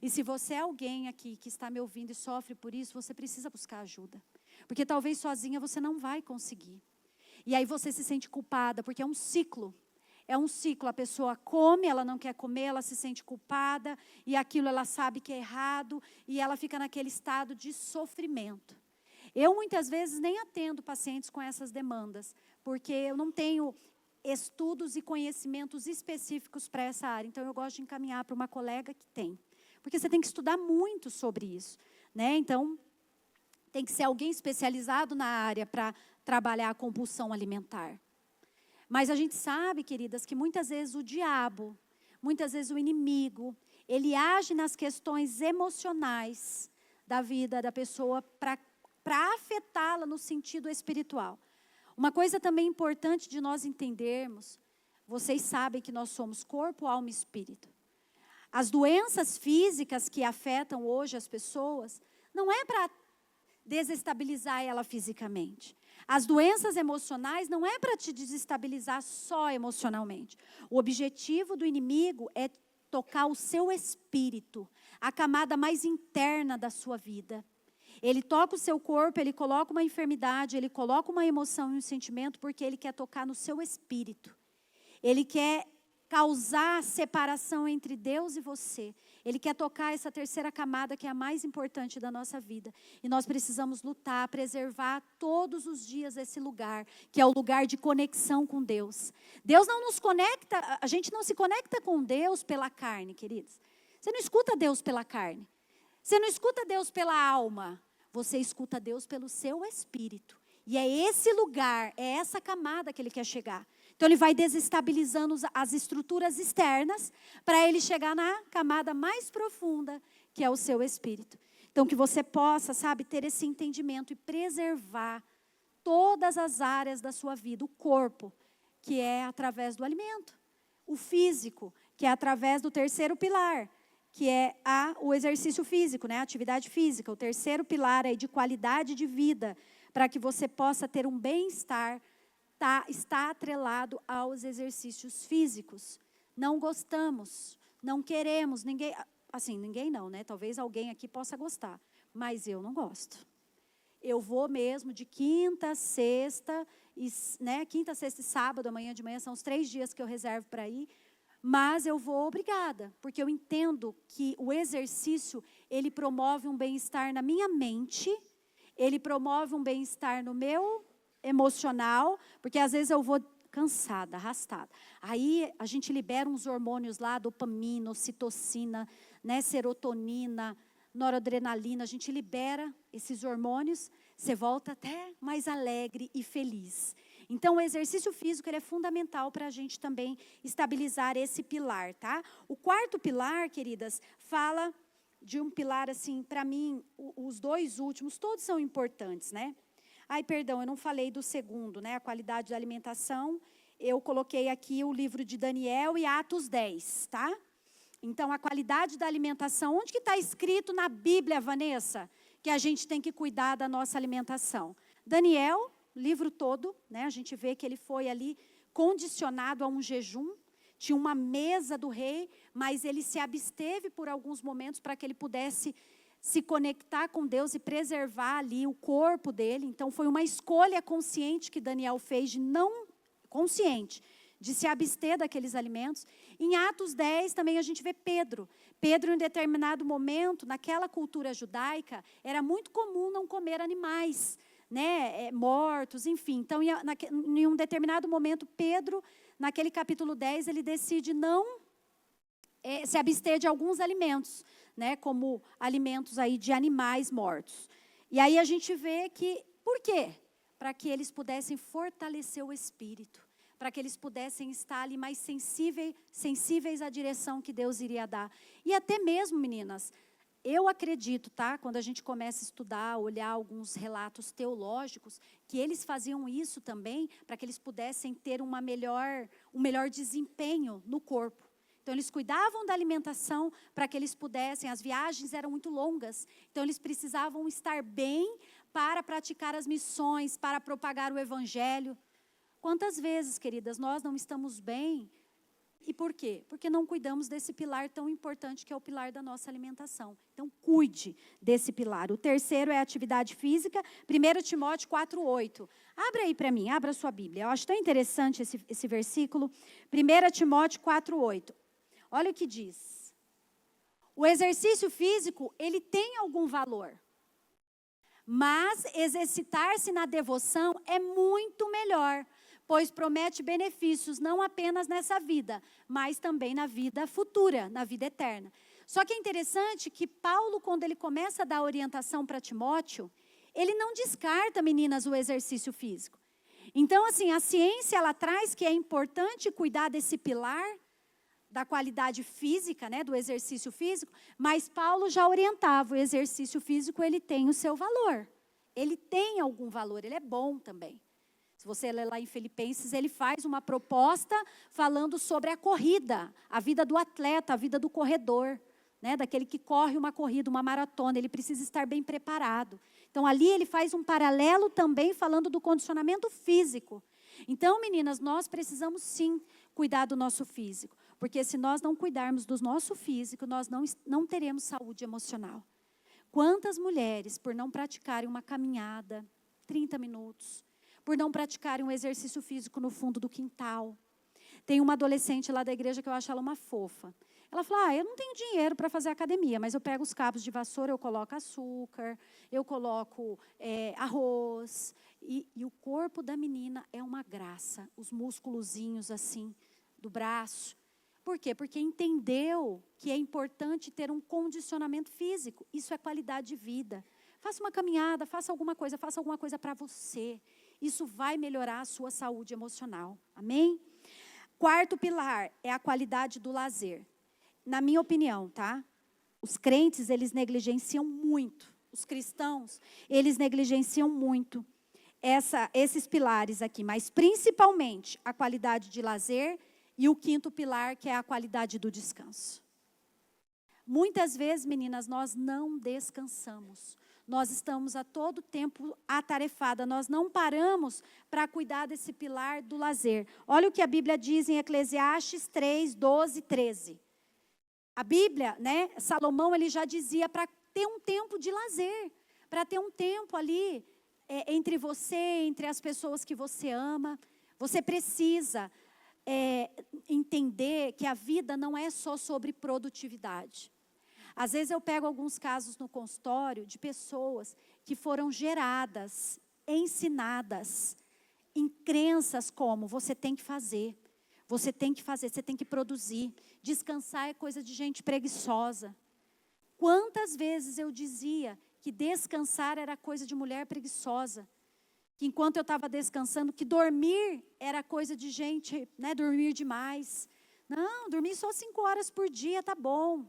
E se você é alguém aqui que está me ouvindo e sofre por isso, você precisa buscar ajuda. Porque talvez sozinha você não vai conseguir. E aí você se sente culpada, porque é um ciclo. É um ciclo, a pessoa come, ela não quer comer, ela se sente culpada, e aquilo ela sabe que é errado, e ela fica naquele estado de sofrimento. Eu muitas vezes nem atendo pacientes com essas demandas, porque eu não tenho estudos e conhecimentos específicos para essa área. Então eu gosto de encaminhar para uma colega que tem. Porque você tem que estudar muito sobre isso, né? Então, tem que ser alguém especializado na área para trabalhar a compulsão alimentar. Mas a gente sabe, queridas, que muitas vezes o diabo, muitas vezes o inimigo, ele age nas questões emocionais da vida da pessoa para afetá-la no sentido espiritual. Uma coisa também importante de nós entendermos, vocês sabem que nós somos corpo, alma e espírito. As doenças físicas que afetam hoje as pessoas, não é para desestabilizar ela fisicamente. As doenças emocionais não é para te desestabilizar só emocionalmente. O objetivo do inimigo é tocar o seu espírito, a camada mais interna da sua vida. Ele toca o seu corpo, ele coloca uma enfermidade, ele coloca uma emoção e um sentimento, porque ele quer tocar no seu espírito. Ele quer causar separação entre Deus e você. Ele quer tocar essa terceira camada, que é a mais importante da nossa vida. E nós precisamos lutar, preservar todos os dias esse lugar, que é o lugar de conexão com Deus. Deus não nos conecta, a gente não se conecta com Deus pela carne, queridos. Você não escuta Deus pela carne. Você não escuta Deus pela alma. Você escuta Deus pelo seu espírito. E é esse lugar, é essa camada que Ele quer chegar. Então, Ele vai desestabilizando as estruturas externas para Ele chegar na camada mais profunda, que é o seu espírito. Então, que você possa, ter esse entendimento e preservar todas as áreas da sua vida. O corpo, que é através do alimento. O físico, que é através do terceiro pilar, que é o exercício físico, a atividade física. O terceiro pilar aí de qualidade de vida, para que você possa ter um bem-estar, está atrelado aos exercícios físicos. Não gostamos, não queremos, ninguém não, Talvez alguém aqui possa gostar, mas eu não gosto. Eu vou mesmo de quinta, sexta e sábado, amanhã de manhã, são os 3 dias que eu reservo para ir, mas eu vou obrigada, porque eu entendo que o exercício, ele promove um bem-estar na minha mente, ele promove um bem-estar no meu emocional, porque às vezes eu vou cansada, arrastada. Aí a gente libera uns hormônios lá, dopamina, ocitocina, né, serotonina, noradrenalina, a gente libera esses hormônios, você volta até mais alegre e feliz. Então, o exercício físico ele é fundamental para a gente também estabilizar esse pilar, tá? O quarto pilar, queridas, fala de um pilar, assim, para mim, os dois últimos, todos são importantes, né? Ai, perdão, eu não falei do segundo, né? A qualidade da alimentação. Eu coloquei aqui o livro de Daniel e Atos 10, tá? Então, a qualidade da alimentação, onde que está escrito na Bíblia, Vanessa, que a gente tem que cuidar da nossa alimentação? Daniel, livro todo, né? A gente vê que ele foi ali condicionado a um jejum, tinha uma mesa do rei, mas ele se absteve por alguns momentos para que ele pudesse se conectar com Deus e preservar ali o corpo dele. Então, foi uma escolha consciente que Daniel fez, consciente, de se abster daqueles alimentos. Em Atos 10, também a gente vê Pedro. Pedro, em um determinado momento, naquela cultura judaica, era muito comum não comer animais, né, mortos, enfim. Então, em um determinado momento, Pedro, naquele capítulo 10, ele decide não se abster de alguns alimentos, né, como alimentos aí de animais mortos. E aí a gente vê que, por quê? Para que eles pudessem fortalecer o espírito, para que eles pudessem estar ali mais sensíveis à direção que Deus iria dar. E até mesmo, meninas, eu acredito, tá? Quando a gente começa a estudar, olhar alguns relatos teológicos, que eles faziam isso também para que eles pudessem ter um melhor desempenho no corpo. Então, eles cuidavam da alimentação para que eles pudessem, as viagens eram muito longas, então eles precisavam estar bem para praticar as missões, para propagar o evangelho. Quantas vezes, queridas, nós não estamos bem? E por quê? Porque não cuidamos desse pilar tão importante que é o pilar da nossa alimentação. Então, cuide desse pilar. O terceiro é a atividade física, 1 Timóteo 4:8. Abra aí para mim, abra a sua Bíblia. Eu acho tão interessante esse versículo. 1 Timóteo 4:8. Olha o que diz. O exercício físico, ele tem algum valor. Mas exercitar-se na devoção é muito melhor, pois promete benefícios não apenas nessa vida, mas também na vida futura, na vida eterna. Só que é interessante que Paulo, quando ele começa a dar orientação para Timóteo, ele não descarta, meninas, o exercício físico. Então, assim, a ciência, ela traz que é importante cuidar desse pilar da qualidade física, né, do exercício físico, mas Paulo já orientava, o exercício físico, ele tem o seu valor. Ele tem algum valor, ele é bom também. Se você ler lá em Filipenses, ele faz uma proposta falando sobre a corrida, a vida do atleta, a vida do corredor, né, daquele que corre uma corrida, uma maratona, ele precisa estar bem preparado. Então, ali ele faz um paralelo também falando do condicionamento físico. Então, meninas, nós precisamos sim cuidar do nosso físico, porque se nós não cuidarmos do nosso físico, nós não teremos saúde emocional. Quantas mulheres, por não praticarem uma caminhada, 30 minutos, por não praticarem um exercício físico no fundo do quintal. Tem uma adolescente lá da igreja que eu acho ela uma fofa. Ela fala, eu não tenho dinheiro para fazer academia, mas eu pego os cabos de vassoura, eu coloco açúcar, eu coloco arroz. E o corpo da menina é uma graça, os músculozinhos assim, do braço. Por quê? Porque entendeu que é importante ter um condicionamento físico. Isso é qualidade de vida. Faça uma caminhada, faça alguma coisa para você. Isso vai melhorar a sua saúde emocional. Amém? Quarto pilar é a qualidade do lazer. Na minha opinião, tá? Os crentes, eles negligenciam muito. Os cristãos, eles negligenciam muito esses pilares aqui. Mas principalmente a qualidade de lazer e o quinto pilar, que é a qualidade do descanso. Muitas vezes, meninas, nós não descansamos. Nós estamos a todo tempo atarefada. Nós não paramos para cuidar desse pilar do lazer. Olha o que a Bíblia diz em Eclesiastes 3, 12, 13. A Bíblia, né, Salomão, ele já dizia para ter um tempo de lazer. Para ter um tempo ali entre você, entre as pessoas que você ama. Você precisa entender que a vida não é só sobre produtividade. Às vezes eu pego alguns casos no consultório de pessoas que foram geradas, ensinadas em crenças como você tem que fazer, você tem que fazer, você tem que produzir. Descansar é coisa de gente preguiçosa. Quantas vezes eu dizia que descansar era coisa de mulher preguiçosa, que enquanto eu estava descansando, que dormir era coisa de gente, né, dormir demais. Não, dormir só 5 horas por dia, tá bom.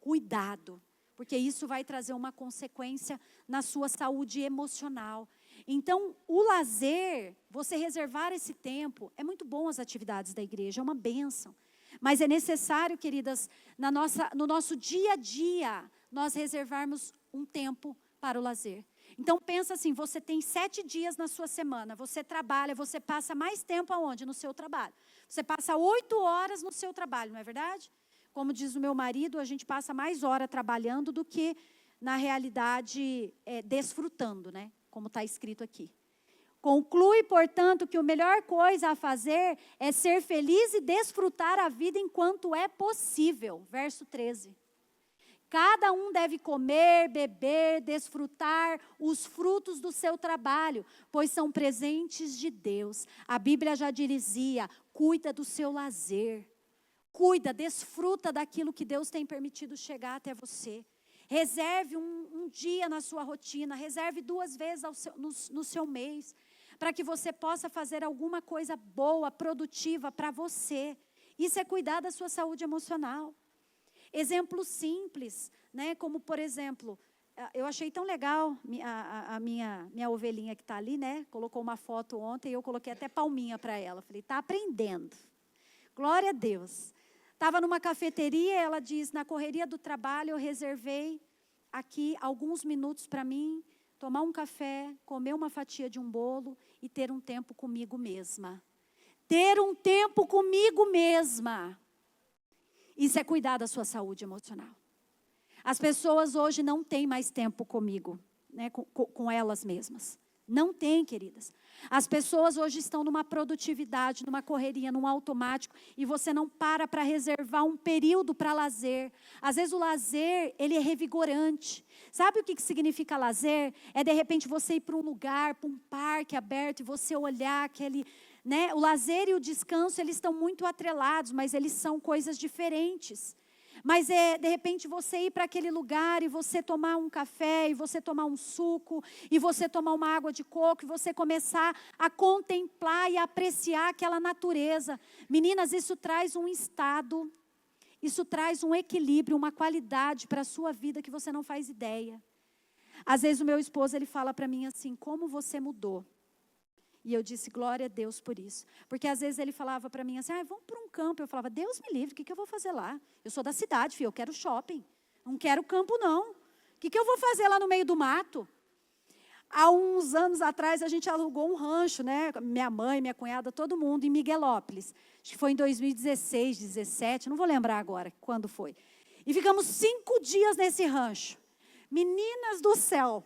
Cuidado, porque isso vai trazer uma consequência na sua saúde emocional. Então, o lazer, você reservar esse tempo, é muito bom as atividades da igreja, é uma bênção. Mas é necessário, queridas, no nosso dia a dia, nós reservarmos um tempo para o lazer. Então, pensa assim, você tem 7 dias na sua semana, você trabalha, você passa mais tempo aonde? No seu trabalho. Você passa 8 horas no seu trabalho, não é verdade? Como diz o meu marido, a gente passa mais hora trabalhando do que, na realidade, desfrutando, né? Como está escrito aqui. Conclui, portanto, que a melhor coisa a fazer é ser feliz e desfrutar a vida enquanto é possível. Verso 13. Cada um deve comer, beber, desfrutar os frutos do seu trabalho, pois são presentes de Deus. A Bíblia já dizia, cuida do seu lazer. Cuida, desfruta daquilo que Deus tem permitido chegar até você. Reserve um dia na sua rotina, reserve 2 vezes no seu mês, para que você possa fazer alguma coisa boa, produtiva para você. Isso é cuidar da sua saúde emocional. Exemplos simples, né? Como por exemplo, eu achei tão legal a minha ovelhinha que está ali, né? Colocou uma foto ontem e eu coloquei até palminha para ela. Falei, está aprendendo. Glória a Deus. Estava numa cafeteria, ela diz, na correria do trabalho eu reservei aqui alguns minutos para mim, tomar um café, comer uma fatia de um bolo e ter um tempo comigo mesma. Ter um tempo comigo mesma. Isso é cuidar da sua saúde emocional. As pessoas hoje não têm mais tempo comigo, né, com elas mesmas. Não tem, queridas. As pessoas hoje estão numa produtividade, numa correria, num automático, e você não para reservar um período para lazer. Às vezes o lazer, ele é revigorante. Sabe o que significa lazer? É de repente você ir para um lugar, para um parque aberto, e você olhar aquele... né? O lazer e o descanso, eles estão muito atrelados, mas eles são coisas diferentes. Mas de repente você ir para aquele lugar e você tomar um café, e você tomar um suco, e você tomar uma água de coco, e você começar a contemplar e apreciar aquela natureza. Meninas, isso traz um estado, isso traz um equilíbrio, uma qualidade para a sua vida que você não faz ideia. Às vezes o meu esposo, ele fala para mim assim, como você mudou? E eu disse, glória a Deus por isso. Porque às vezes ele falava para mim assim, vamos para um campo. Eu falava, Deus me livre, o que eu vou fazer lá? Eu sou da cidade, filho, eu quero shopping. Não quero campo, não. O que eu vou fazer lá no meio do mato? Há uns anos atrás, a gente alugou um rancho, né? Minha mãe, minha cunhada, todo mundo, em Miguelópolis. Acho que foi em 2016, 2017, não vou lembrar agora quando foi. E ficamos 5 dias nesse rancho. Meninas do céu.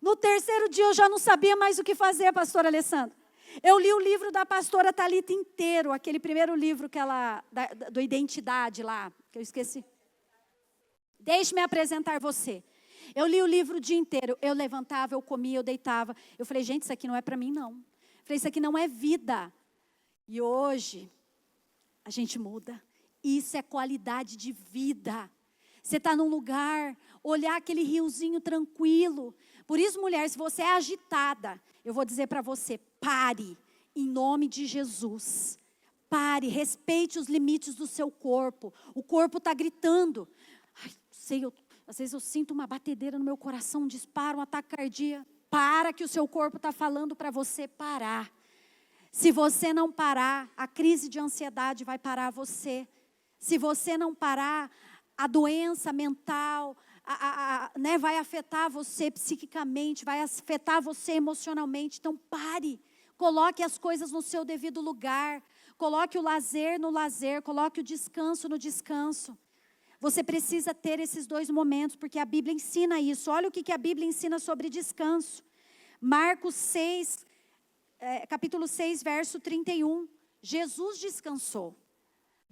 No 3º dia eu já não sabia mais o que fazer, pastora Alessandra. Eu li o livro da pastora Thalita inteiro, aquele primeiro livro que ela, do Identidade lá, que eu esqueci. Deixe-me apresentar você. Eu li o livro o dia inteiro, eu levantava, eu comia, eu deitava. Eu falei, gente, isso aqui não é para mim não. Eu falei, isso aqui não é vida. E hoje, a gente muda. Isso é qualidade de vida. Você está num lugar, olhar aquele riozinho tranquilo. Por isso, mulher, se você é agitada, eu vou dizer para você, pare, em nome de Jesus. Pare, respeite os limites do seu corpo. O corpo está gritando. Ai, sei, às vezes eu sinto uma batedeira no meu coração, um disparo, um ataque cardíaco. Para que o seu corpo está falando para você parar. Se você não parar, a crise de ansiedade vai parar você. Se você não parar, a doença mental, né, vai afetar você psiquicamente, vai afetar você emocionalmente. Então pare, coloque as coisas no seu devido lugar, coloque o lazer no lazer, coloque o descanso no descanso. Você precisa ter esses 2 momentos, porque a Bíblia ensina isso. Olha o que a Bíblia ensina sobre descanso. Marcos 6, capítulo 6, verso 31. Jesus descansou.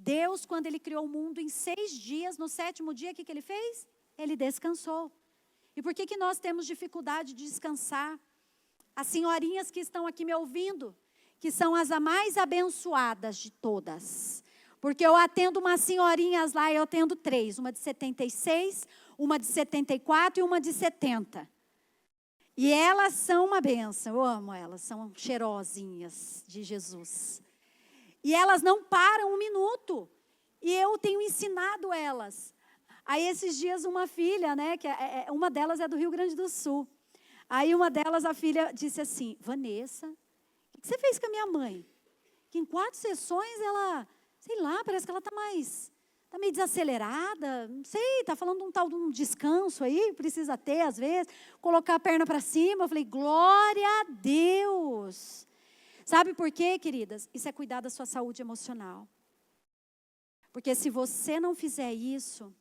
Deus, quando Ele criou o mundo em 6 dias, no 7º dia, o que Ele fez? Ele descansou. E por que nós temos dificuldade de descansar? as senhorinhas que estão aqui me ouvindo, que são as mais abençoadas de todas. Porque eu atendo umas senhorinhas lá, eu atendo 3, uma de 76, uma de 74 e uma de 70. E elas são uma bênção, eu amo elas, são cheirosinhas de Jesus. E elas não param um minuto, e eu tenho ensinado elas. Aí esses dias uma filha, né, uma delas é do Rio Grande do Sul. Aí uma delas, a filha, disse assim, Vanessa, o que você fez com a minha mãe? Que em 4 sessões ela, sei lá, parece que ela está meio desacelerada, não sei, está falando um tal de um descanso aí, precisa ter às vezes, colocar a perna para cima. Eu falei, glória a Deus. Sabe por quê, queridas? Isso é cuidar da sua saúde emocional. Porque se você não fizer isso,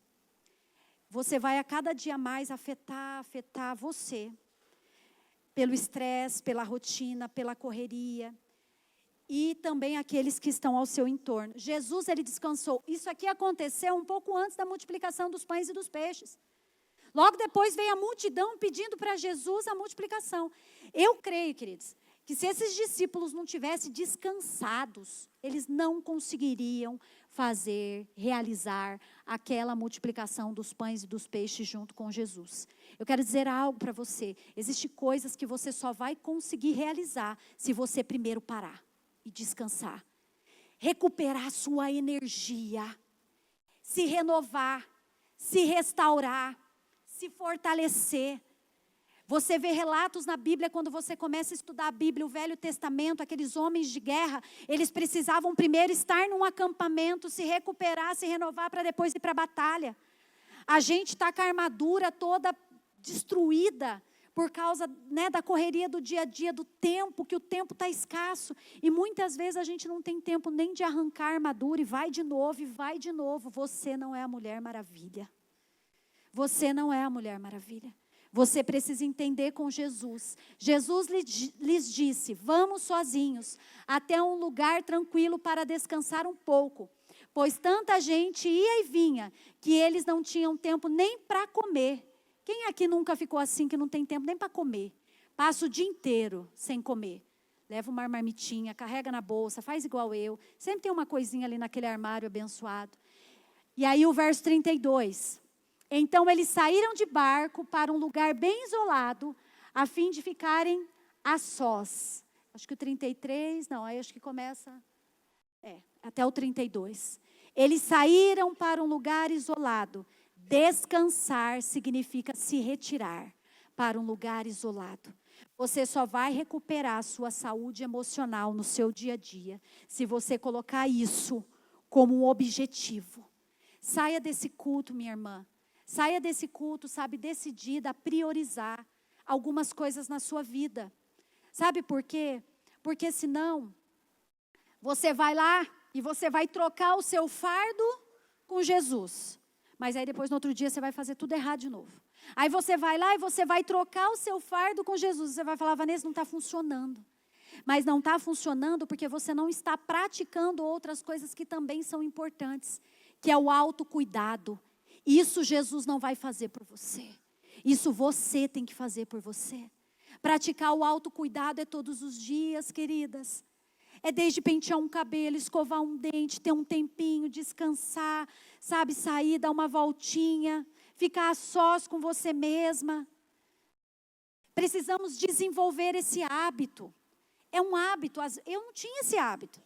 você vai a cada dia mais afetar você. Pelo estresse, pela rotina, pela correria. E também aqueles que estão ao seu entorno. Jesus, ele descansou. Isso aqui aconteceu um pouco antes da multiplicação dos pães e dos peixes. Logo depois veio a multidão pedindo para Jesus a multiplicação. Eu creio, queridos, que se esses discípulos não tivessem descansados, eles não conseguiriam realizar aquela multiplicação dos pães e dos peixes junto com Jesus. Eu quero dizer algo para você. Existem coisas que você só vai conseguir realizar se você primeiro parar e descansar. Recuperar a sua energia. Se renovar. Se restaurar. Se fortalecer. Você vê relatos na Bíblia, quando você começa a estudar a Bíblia, o Velho Testamento, aqueles homens de guerra, eles precisavam primeiro estar num acampamento, se recuperar, se renovar para depois ir para a batalha. A gente está com a armadura toda destruída por causa, né, da correria do dia a dia, do tempo, que o tempo está escasso. E muitas vezes a gente não tem tempo nem de arrancar a armadura e vai de novo, e vai de novo. Você não é a Mulher Maravilha. Você não é a Mulher Maravilha. Você precisa entender com Jesus. Jesus lhes disse, vamos sozinhos até um lugar tranquilo para descansar um pouco. Pois tanta gente ia e vinha, que eles não tinham tempo nem para comer. Quem aqui nunca ficou assim, que não tem tempo nem para comer? Passa o dia inteiro sem comer. Leva uma marmitinha, carrega na bolsa, faz igual eu. Sempre tem uma coisinha ali naquele armário abençoado. E aí o verso 32... Então, eles saíram de barco para um lugar bem isolado, a fim de ficarem a sós. Acho que o 33, não, aí acho que começa, até o 32. Eles saíram para um lugar isolado. Descansar significa se retirar para um lugar isolado. Você só vai recuperar a sua saúde emocional no seu dia a dia, se você colocar isso como um objetivo. Saia desse culto, minha irmã. Saia desse culto, sabe, decidida a priorizar algumas coisas na sua vida. Sabe por quê? Porque senão, você vai lá e você vai trocar o seu fardo com Jesus. Mas aí depois, no outro dia, você vai fazer tudo errado de novo. Aí você vai lá e você vai trocar o seu fardo com Jesus. Você vai falar, Vanessa, não está funcionando. Mas não está funcionando porque você não está praticando outras coisas que também são importantes. Que é o autocuidado. Isso Jesus não vai fazer por você. Isso você tem que fazer por você. Praticar o autocuidado é todos os dias, queridas. É desde pentear um cabelo, escovar um dente, ter um tempinho, descansar, sabe, sair, dar uma voltinha, ficar a sós com você mesma. Precisamos desenvolver esse hábito. É um hábito. Eu não tinha esse hábito.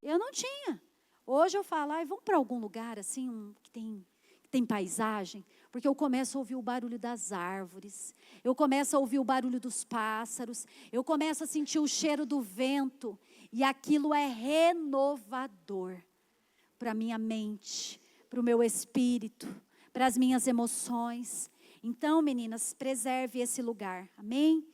Eu não tinha. Hoje eu falo, vamos para algum lugar assim, que tem paisagem, porque eu começo a ouvir o barulho das árvores, eu começo a ouvir o barulho dos pássaros, eu começo a sentir o cheiro do vento, e aquilo é renovador para a minha mente, para o meu espírito, para as minhas emoções. Então, meninas, preserve esse lugar, amém?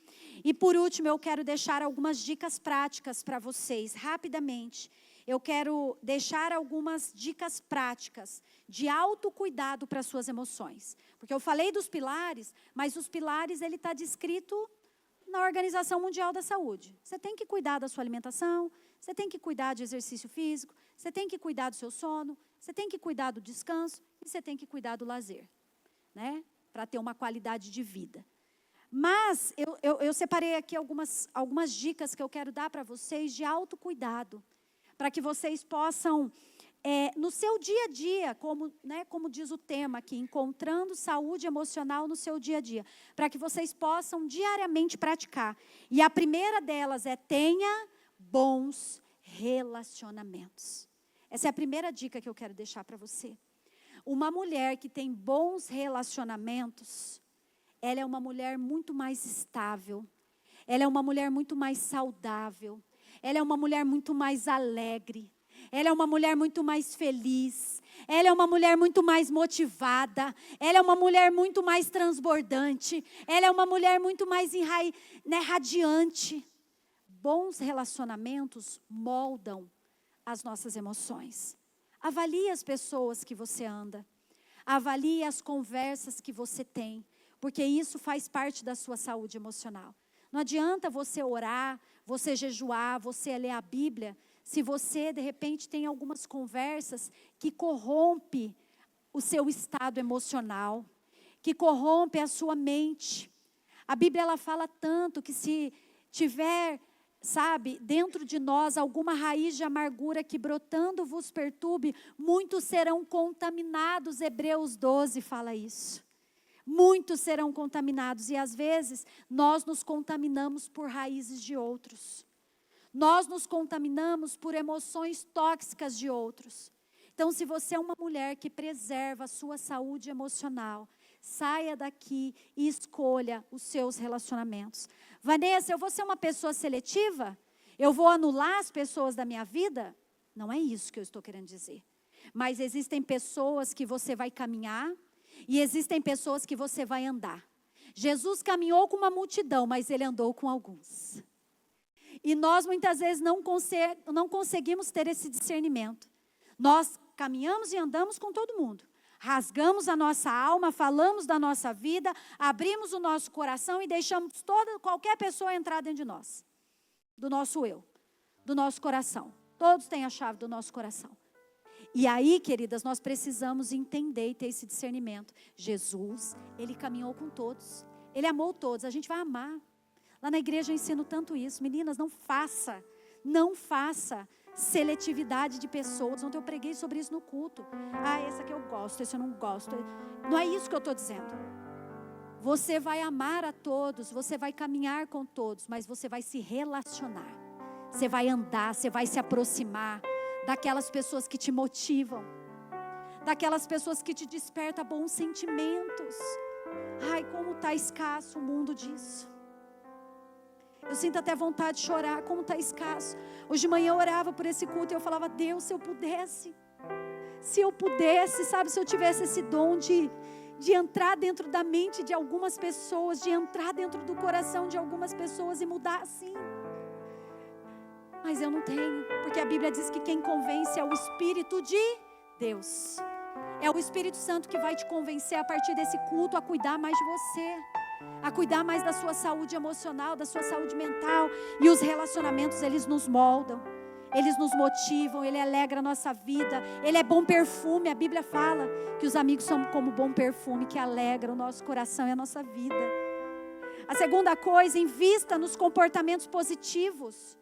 E por último, eu quero deixar algumas dicas práticas para vocês, rapidamente. Eu quero deixar algumas dicas práticas de autocuidado para as suas emoções. Porque eu falei dos pilares, mas os pilares, ele está descrito na Organização Mundial da Saúde. Você tem que cuidar da sua alimentação, você tem que cuidar de exercício físico, você tem que cuidar do seu sono, você tem que cuidar do descanso e você tem que cuidar do lazer, né? Para ter uma qualidade de vida. Mas eu separei aqui algumas dicas que eu quero dar para vocês de autocuidado, para que vocês possam, no seu dia a dia, como diz o tema aqui, encontrando saúde emocional no seu dia a dia, para que vocês possam diariamente praticar. E a primeira delas é: tenha bons relacionamentos. Essa é a primeira dica que eu quero deixar para você. Uma mulher que tem bons relacionamentos, ela é uma mulher muito mais estável, ela é uma mulher muito mais saudável, ela é uma mulher muito mais alegre, ela é uma mulher muito mais feliz, ela é uma mulher muito mais motivada, ela é uma mulher muito mais transbordante, ela é uma mulher muito mais radiante. Bons relacionamentos moldam as nossas emoções. Avalie as pessoas que você anda, avalie as conversas que você tem, porque isso faz parte da sua saúde emocional. Não adianta você orar, você jejuar, você ler a Bíblia, se você, de repente, tem algumas conversas que corrompe o seu estado emocional, que corrompe a sua mente. A Bíblia, ela fala tanto que se tiver, dentro de nós alguma raiz de amargura que brotando vos perturbe, muitos serão contaminados. Hebreus 12 fala isso. Muitos serão contaminados, e às vezes nós nos contaminamos por raízes de outros. Nós nos contaminamos por emoções tóxicas de outros. Então, se você é uma mulher que preserva a sua saúde emocional, saia daqui e escolha os seus relacionamentos. Vanessa, eu vou ser uma pessoa seletiva? Eu vou anular as pessoas da minha vida? Não é isso que eu estou querendo dizer. Mas existem pessoas que você vai caminhar e existem pessoas que você vai andar. Jesus caminhou com uma multidão, mas ele andou com alguns. E nós muitas vezes não conseguimos ter esse discernimento. Nós caminhamos e andamos com todo mundo. Rasgamos a nossa alma, falamos da nossa vida, abrimos o nosso coração e deixamos qualquer pessoa entrar dentro de nós. Do nosso eu, do nosso coração. Todos têm a chave do nosso coração. E aí, queridas, nós precisamos entender e ter esse discernimento. Jesus, ele caminhou com todos. Ele amou todos, a gente vai amar. Lá na igreja eu ensino tanto isso. Meninas, não faça seletividade de pessoas. Ontem eu preguei sobre isso no culto. Esse aqui eu gosto, esse eu não gosto. Não é isso que eu estou dizendo. Você vai amar a todos, você vai caminhar com todos, mas você vai se relacionar. Você vai andar, você vai se aproximar daquelas pessoas que te motivam, daquelas pessoas que te despertam bons sentimentos. Como está escasso o mundo disso. Eu sinto até vontade de chorar, como está escasso. Hoje de manhã eu orava por esse culto e eu falava: Deus, se eu pudesse, se eu tivesse esse dom de entrar dentro da mente de algumas pessoas, de entrar dentro do coração de algumas pessoas e mudar assim. Mas eu não tenho, porque a Bíblia diz que quem convence é o Espírito de Deus. É o Espírito Santo que vai te convencer a partir desse culto a cuidar mais de você, a cuidar mais da sua saúde emocional, da sua saúde mental. E os relacionamentos, eles nos moldam, eles nos motivam, ele alegra a nossa vida, ele é bom perfume. A Bíblia fala que os amigos são como bom perfume, que alegra o nosso coração e a nossa vida. A segunda coisa, invista nos comportamentos positivos.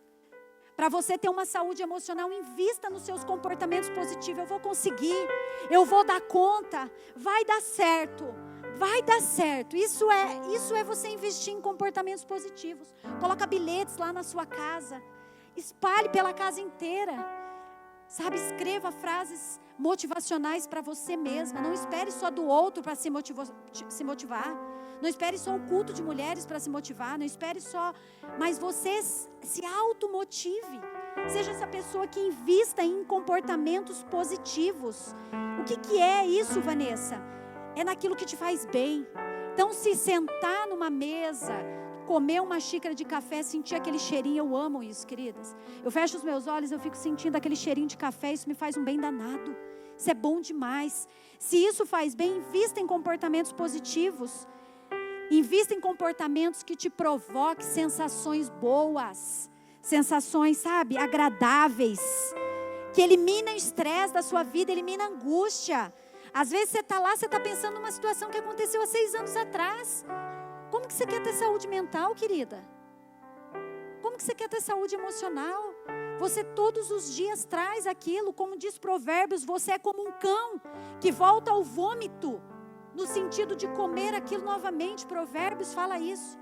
Para você ter uma saúde emocional, invista nos seus comportamentos positivos. Eu vou conseguir, eu vou dar conta, vai dar certo. Vai dar certo. Isso é você investir em comportamentos positivos. Coloca bilhetes lá na sua casa. Espalhe pela casa inteira. Escreva frases motivacionais para você mesma. Não espere só do outro para se motivar. Não espere só o culto de mulheres para se motivar. Não espere só. Mas você se automotive. Seja essa pessoa que invista em comportamentos positivos. O que é isso, Vanessa? É naquilo que te faz bem. Então, se sentar numa mesa, comer uma xícara de café, sentir aquele cheirinho, eu amo isso, queridas. Eu fecho os meus olhos, eu fico sentindo aquele cheirinho de café, isso me faz um bem danado. Isso é bom demais. Se isso faz bem, invista em comportamentos positivos. Invista em comportamentos que te provoquem sensações boas, sensações, agradáveis, que eliminem o estresse da sua vida, elimina a angústia. Às vezes você está lá, você está pensando numa situação que aconteceu há 6 anos atrás. Como que você quer ter saúde mental, querida? Como que você quer ter saúde emocional? Você todos os dias traz aquilo, como diz Provérbios, você é como um cão que volta ao vômito, no sentido de comer aquilo novamente. Provérbios fala isso,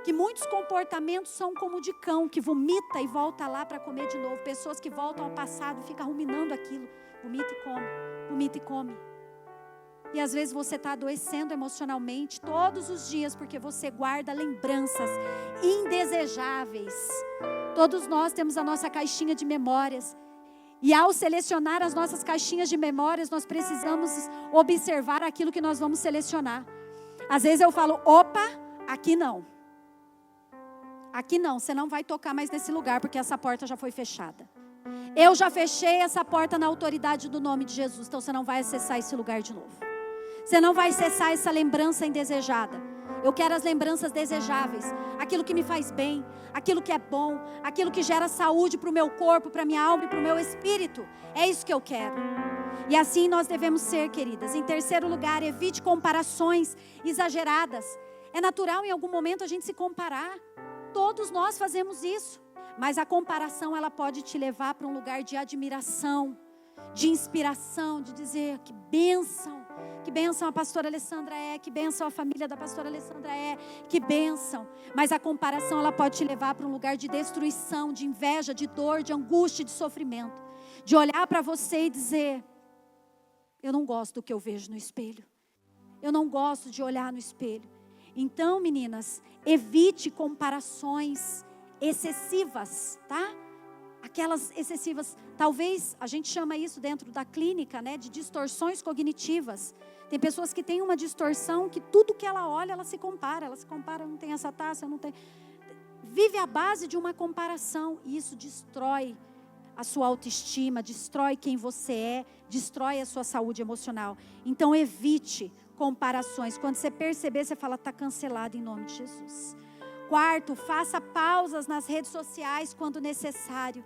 que muitos comportamentos são como de cão, que vomita e volta lá para comer de novo. Pessoas que voltam ao passado, ficam ruminando aquilo, vomita e come, vomita e come. E às vezes você está adoecendo emocionalmente todos os dias, porque você guarda lembranças indesejáveis. Todos nós temos a nossa caixinha de memórias. E ao selecionar as nossas caixinhas de memórias, nós precisamos observar aquilo que nós vamos selecionar. Às vezes eu falo, opa, aqui não. Aqui não, você não vai tocar mais nesse lugar, porque essa porta já foi fechada. Eu já fechei essa porta na autoridade do nome de Jesus, então você não vai acessar esse lugar de novo. Você não vai acessar essa lembrança indesejada. Eu quero as lembranças desejáveis, aquilo que me faz bem, aquilo que é bom, aquilo que gera saúde para o meu corpo, para a minha alma e para o meu espírito. É isso que eu quero. E assim nós devemos ser, queridas. Em terceiro lugar, evite comparações exageradas. É natural em algum momento a gente se comparar. Todos nós fazemos isso. Mas a comparação, ela pode te levar para um lugar de admiração, de inspiração, de dizer que bênção a pastora Alessandra é, que bênção a família da pastora Alessandra é, que bênção. Mas a comparação, ela pode te levar para um lugar de destruição, de inveja, de dor, de angústia, de sofrimento. De olhar para você e dizer, eu não gosto do que eu vejo no espelho. Eu não gosto de olhar no espelho. Então, meninas, evite comparações excessivas, tá? Aquelas excessivas, talvez a gente chama isso dentro da clínica, né, de distorções cognitivas. Tem pessoas que têm uma distorção que tudo que ela olha, ela se compara, não tem essa taça, não tem. Vive à base de uma comparação e isso destrói a sua autoestima, destrói quem você é, destrói a sua saúde emocional. Então evite comparações. Quando você perceber, você fala, está cancelado em nome de Jesus. Quarto, faça pausas nas redes sociais quando necessário.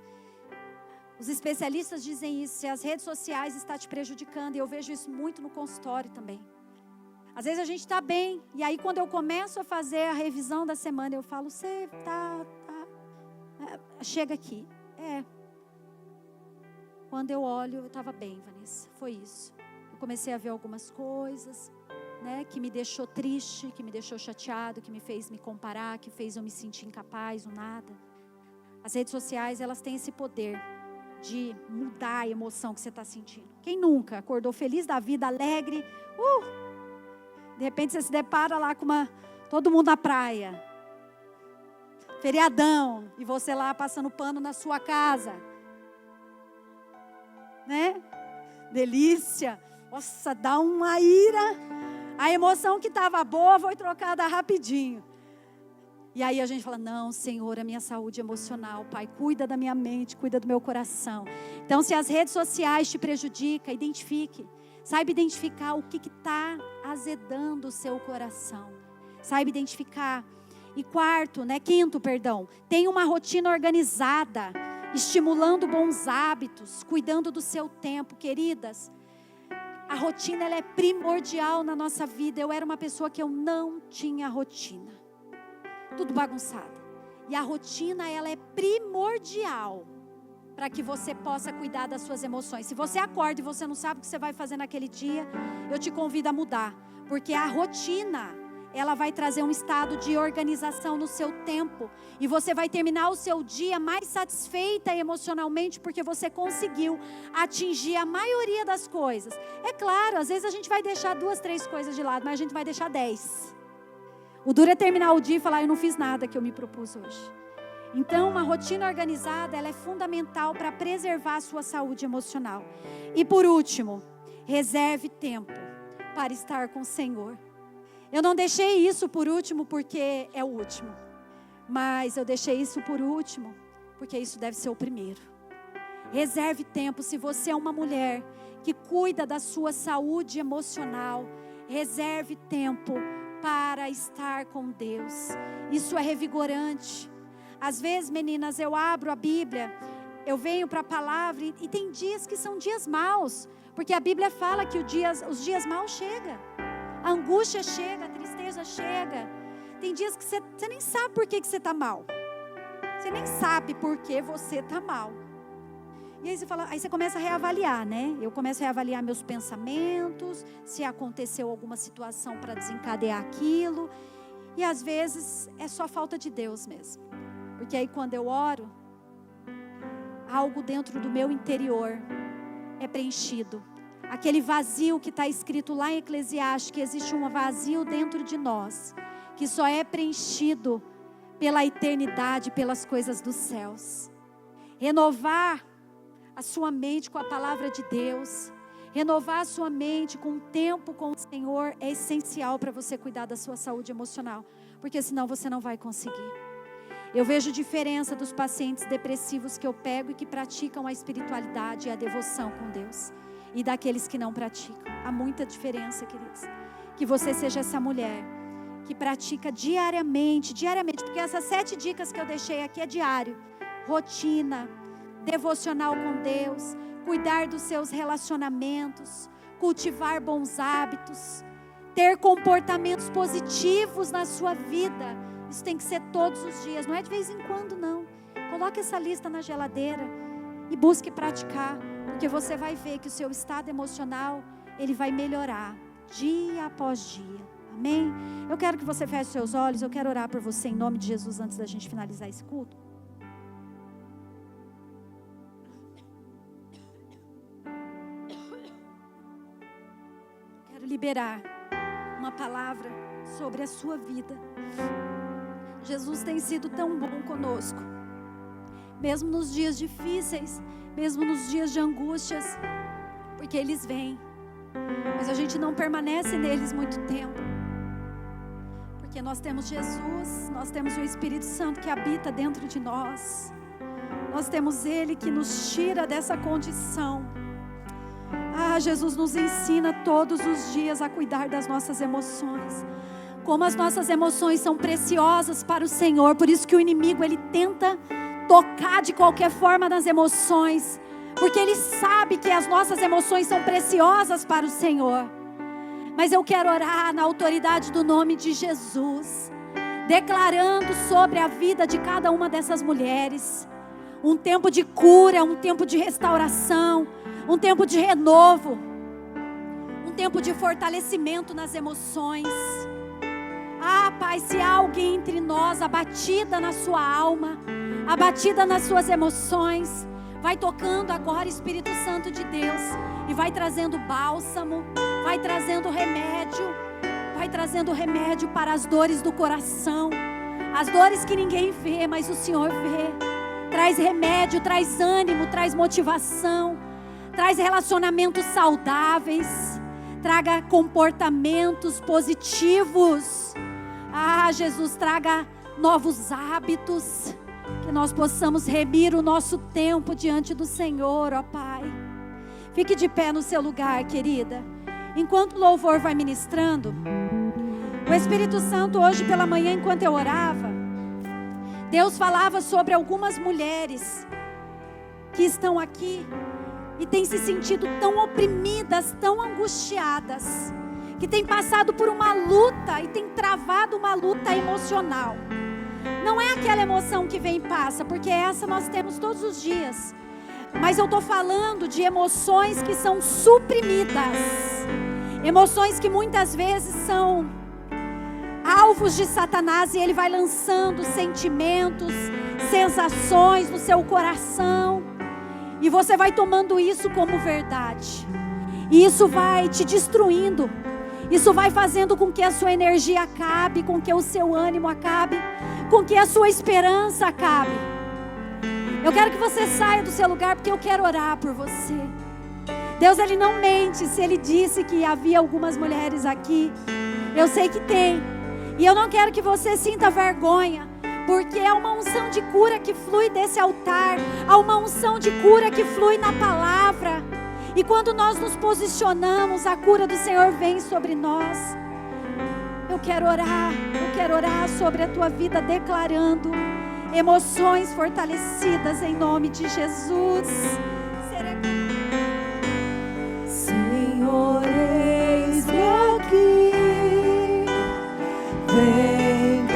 Os especialistas dizem isso, se as redes sociais estão te prejudicando, e eu vejo isso muito no consultório também. Às vezes a gente está bem, e aí quando eu começo a fazer a revisão da semana, eu falo, você chega aqui. Quando eu olho, eu estava bem, Vanessa, foi isso. Eu comecei a ver algumas coisas, né, que me deixou triste, que me deixou chateado, que me fez me comparar, que fez eu me sentir incapaz, nada. As redes sociais, elas têm esse poder de mudar a emoção que você está sentindo. Quem nunca acordou feliz da vida, alegre, de repente você se depara lá com todo mundo na praia, feriadão, e você lá passando pano na sua casa, né? Delícia, nossa, dá uma ira. A emoção que estava boa foi trocada rapidinho. E aí a gente fala, não, Senhor, a minha saúde emocional, Pai, cuida da minha mente, cuida do meu coração. Então, se as redes sociais te prejudicam, identifique. Saiba identificar o que está azedando o seu coração. Saiba identificar. E quinto, tenha uma rotina organizada, estimulando bons hábitos, cuidando do seu tempo, queridas. A rotina, ela é primordial na nossa vida. Eu era uma pessoa que eu não tinha rotina. Tudo bagunçado. E a rotina, ela é primordial para que você possa cuidar das suas emoções. Se você acorda e você não sabe o que você vai fazer naquele dia, eu te convido a mudar. Porque a rotina, ela vai trazer um estado de organização no seu tempo. E você vai terminar o seu dia mais satisfeita emocionalmente, porque você conseguiu atingir a maioria das coisas. É claro, às vezes a gente vai deixar 2, 3 coisas de lado, mas a gente vai deixar 10. O duro é terminar o dia e falar, eu não fiz nada que eu me propus hoje. Então, uma rotina organizada, ela é fundamental para preservar a sua saúde emocional. E por último, reserve tempo para estar com o Senhor. Eu não deixei isso por último porque é o último. Mas eu deixei isso por último porque isso deve ser o primeiro. Reserve tempo. Se você é uma mulher que cuida da sua saúde emocional, reserve tempo para estar com Deus. Isso é revigorante. Às vezes, meninas, eu abro a Bíblia, eu venho para a palavra e tem dias que são dias maus, porque a Bíblia fala que os dias maus chegam. A angústia chega, a tristeza chega. Tem dias que você nem sabe por que você está mal. Você nem sabe por que você está mal. E aí você começa a reavaliar, né? Eu começo a reavaliar meus pensamentos, se aconteceu alguma situação para desencadear aquilo. E às vezes é só falta de Deus mesmo. Porque aí quando eu oro, algo dentro do meu interior é preenchido. Aquele vazio que está escrito lá em Eclesiastes, que existe um vazio dentro de nós, que só é preenchido pela eternidade, pelas coisas dos céus. Renovar a sua mente com a palavra de Deus, renovar a sua mente com o tempo com o Senhor é essencial para você cuidar da sua saúde emocional, porque senão você não vai conseguir. Eu vejo diferença dos pacientes depressivos que eu pego e que praticam a espiritualidade e a devoção com Deus, e daqueles que não praticam. Há muita diferença, queridos. Que você seja essa mulher que pratica diariamente, porque essas 7 dicas que eu deixei aqui é diário. Rotina, devocional com Deus, cuidar dos seus relacionamentos, cultivar bons hábitos, ter comportamentos positivos na sua vida. Isso tem que ser todos os dias, não é de vez em quando não. Coloque essa lista na geladeira e busque praticar, porque você vai ver que o seu estado emocional, ele vai melhorar dia após dia. Amém? Eu quero que você feche seus olhos, eu quero orar por você em nome de Jesus antes da gente finalizar esse culto. Quero liberar uma palavra sobre a sua vida. Jesus tem sido tão bom conosco, mesmo nos dias difíceis, mesmo nos dias de angústias, porque eles vêm, mas a gente não permanece neles muito tempo, porque nós temos Jesus, nós temos o Espírito Santo que habita dentro de nós, nós temos Ele que nos tira dessa condição. Jesus nos ensina todos os dias a cuidar das nossas emoções, como as nossas emoções são preciosas para o Senhor. Por isso que o inimigo, ele tenta tocar de qualquer forma nas emoções, porque ele sabe que as nossas emoções são preciosas para o Senhor. Mas eu quero orar na autoridade do nome de Jesus, declarando sobre a vida de cada uma dessas mulheres um tempo de cura, um tempo de restauração, um tempo de renovo, um tempo de fortalecimento nas emoções. Pai, se há alguém entre nós abatida na sua alma, abatida nas suas emoções, vai tocando agora, Espírito Santo de Deus, e vai trazendo bálsamo, vai trazendo remédio para as dores do coração, as dores que ninguém vê, mas o Senhor vê. Traz remédio, traz ânimo, traz motivação, traz relacionamentos saudáveis, traga comportamentos positivos. Jesus, traga novos hábitos, que nós possamos remir o nosso tempo diante do Senhor, ó Pai. Fique de pé no seu lugar, querida. Enquanto o louvor vai ministrando, o Espírito Santo hoje pela manhã, enquanto eu orava, Deus falava sobre algumas mulheres que estão aqui e têm se sentido tão oprimidas, tão angustiadas, que têm passado por uma luta e têm travado uma luta emocional. Não é aquela emoção que vem e passa, porque essa nós temos todos os dias. Mas eu estou falando de emoções que são suprimidas. Emoções que muitas vezes são alvos de Satanás, e ele vai lançando sentimentos, sensações no seu coração, e você vai tomando isso como verdade, e isso vai te destruindo, isso vai fazendo com que a sua energia acabe, com que o seu ânimo acabe, com que a sua esperança acabe. Eu quero que você saia do seu lugar, porque eu quero orar por você. Deus, Ele não mente. Se Ele disse que havia algumas mulheres aqui, eu sei que tem. E eu não quero que você sinta vergonha, porque há uma unção de cura que flui desse altar. Há uma unção de cura que flui na palavra. E quando nós nos posicionamos, a cura do Senhor vem sobre nós. Eu quero orar sobre a tua vida, declarando emoções fortalecidas em nome de Jesus. Senhor, eis-me aqui, vem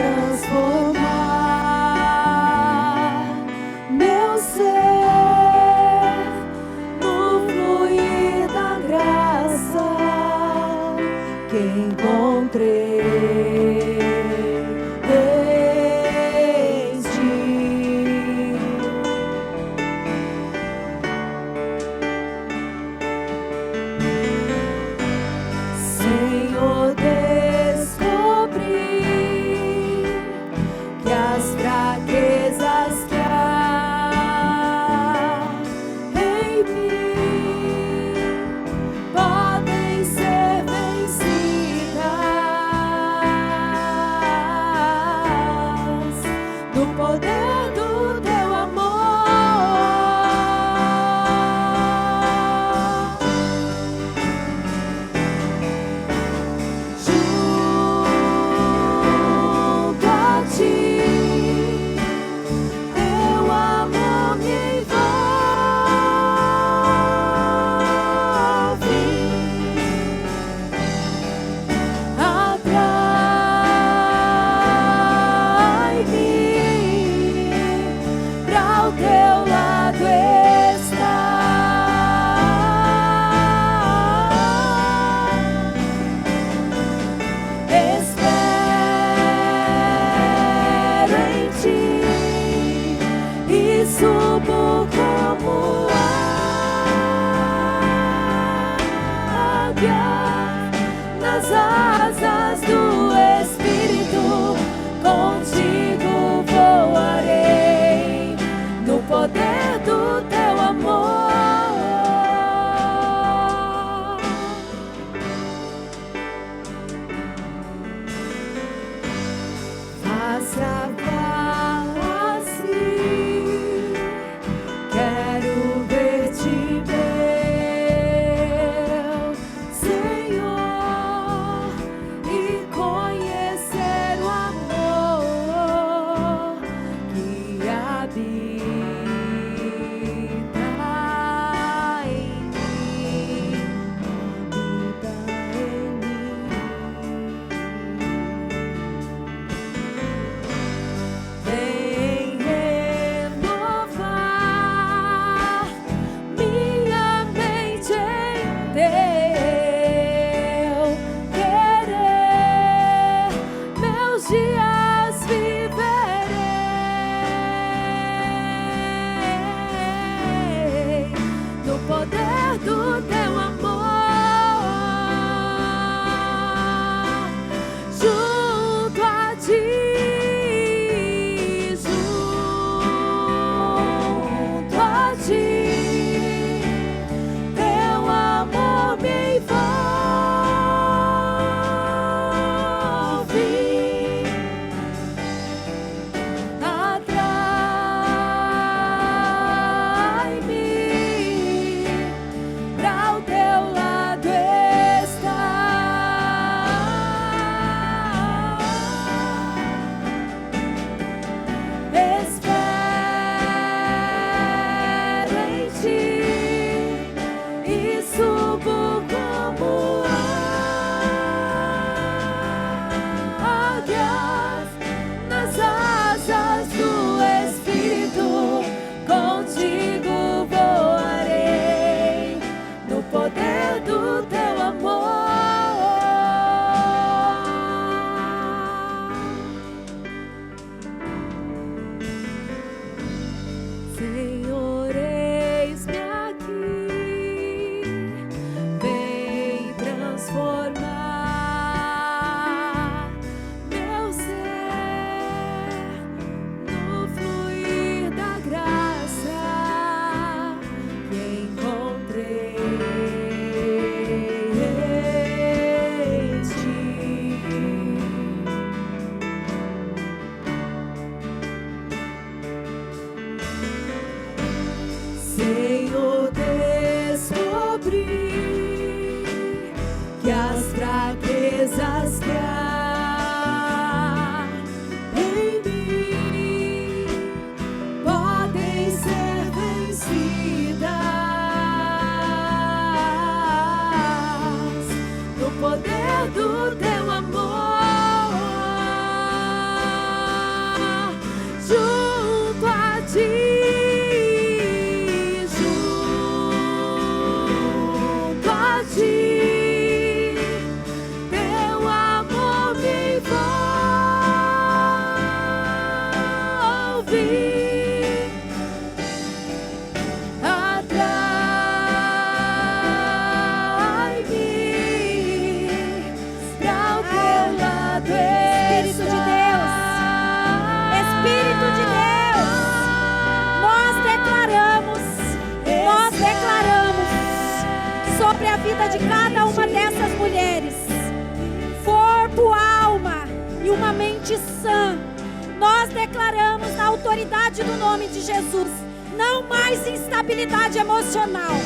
declaramos na autoridade do nome de Jesus, não mais instabilidade emocional.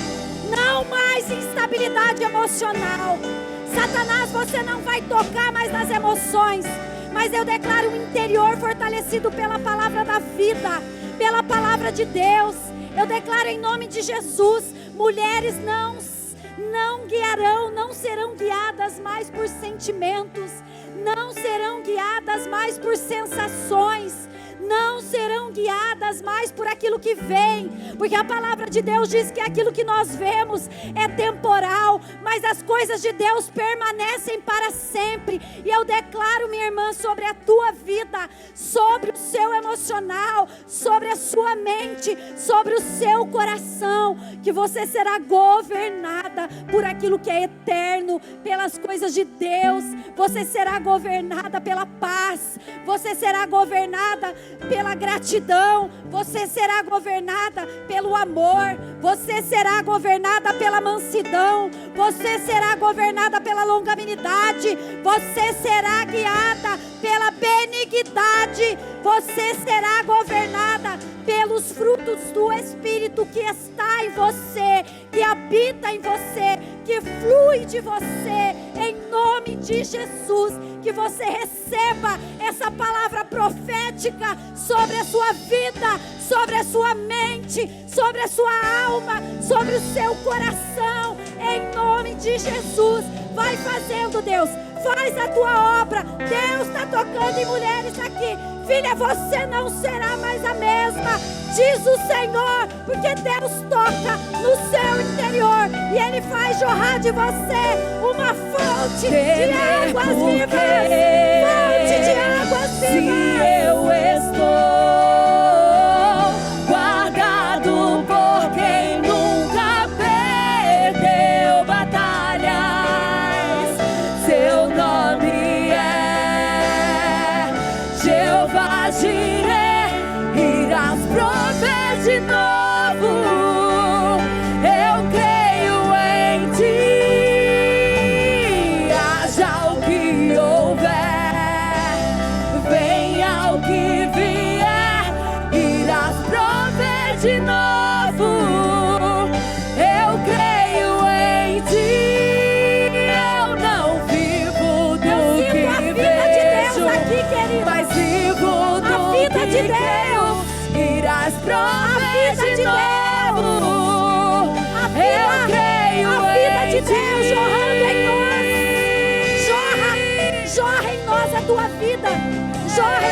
Não mais instabilidade emocional. Satanás, você não vai tocar mais nas emoções, mas eu declaro um interior fortalecido pela palavra da vida, pela palavra de Deus. Eu declaro em nome de Jesus, mulheres não guiarão, não serão guiadas mais por sentimentos, não serão guiadas mais por sensações, não serão guiadas mais por aquilo que vem, porque a palavra de Deus diz que aquilo que nós vemos é temporal, mas as coisas de Deus permanecem para sempre. E eu declaro, minha irmã, sobre a tua vida, sobre o seu emocional, sobre a sua mente, sobre o seu coração, que você será governada por aquilo que é eterno, pelas coisas de Deus. Você será governada pela paz, você será governada pela gratidão, você será governada pelo amor, você será governada pela mansidão, você será governada pela longanimidade, você será guiada pela benignidade, você será governada pelos frutos do Espírito que está em você, que habita em você, que flui de você, em nome de Jesus. Que você receba essa palavra profética sobre a sua vida, sobre a sua mente, sobre a sua alma, sobre o seu coração, em nome de Jesus. Vai fazendo, Deus, faz a tua obra. Deus está tocando em mulheres aqui. Filha, você não será mais a mesma, diz o Senhor, porque Deus toca no seu interior e Ele faz jorrar de você uma fonte de águas vivas, fonte de águas vivas. Se eu estou guardado por quem nunca perdeu batalhas, seu nome é Jeová Jireh, irás prover de novo. Eu creio em ti, haja o que houver, venha o que vier, irás prover de novo. Eu creio em ti, eu não vivo do que vejo, mas vivo do que creio. Irás prover de novo. Eu creio a vida de em Deus ti. jorrando em nós. Jorra em nós a tua vida. Jorra,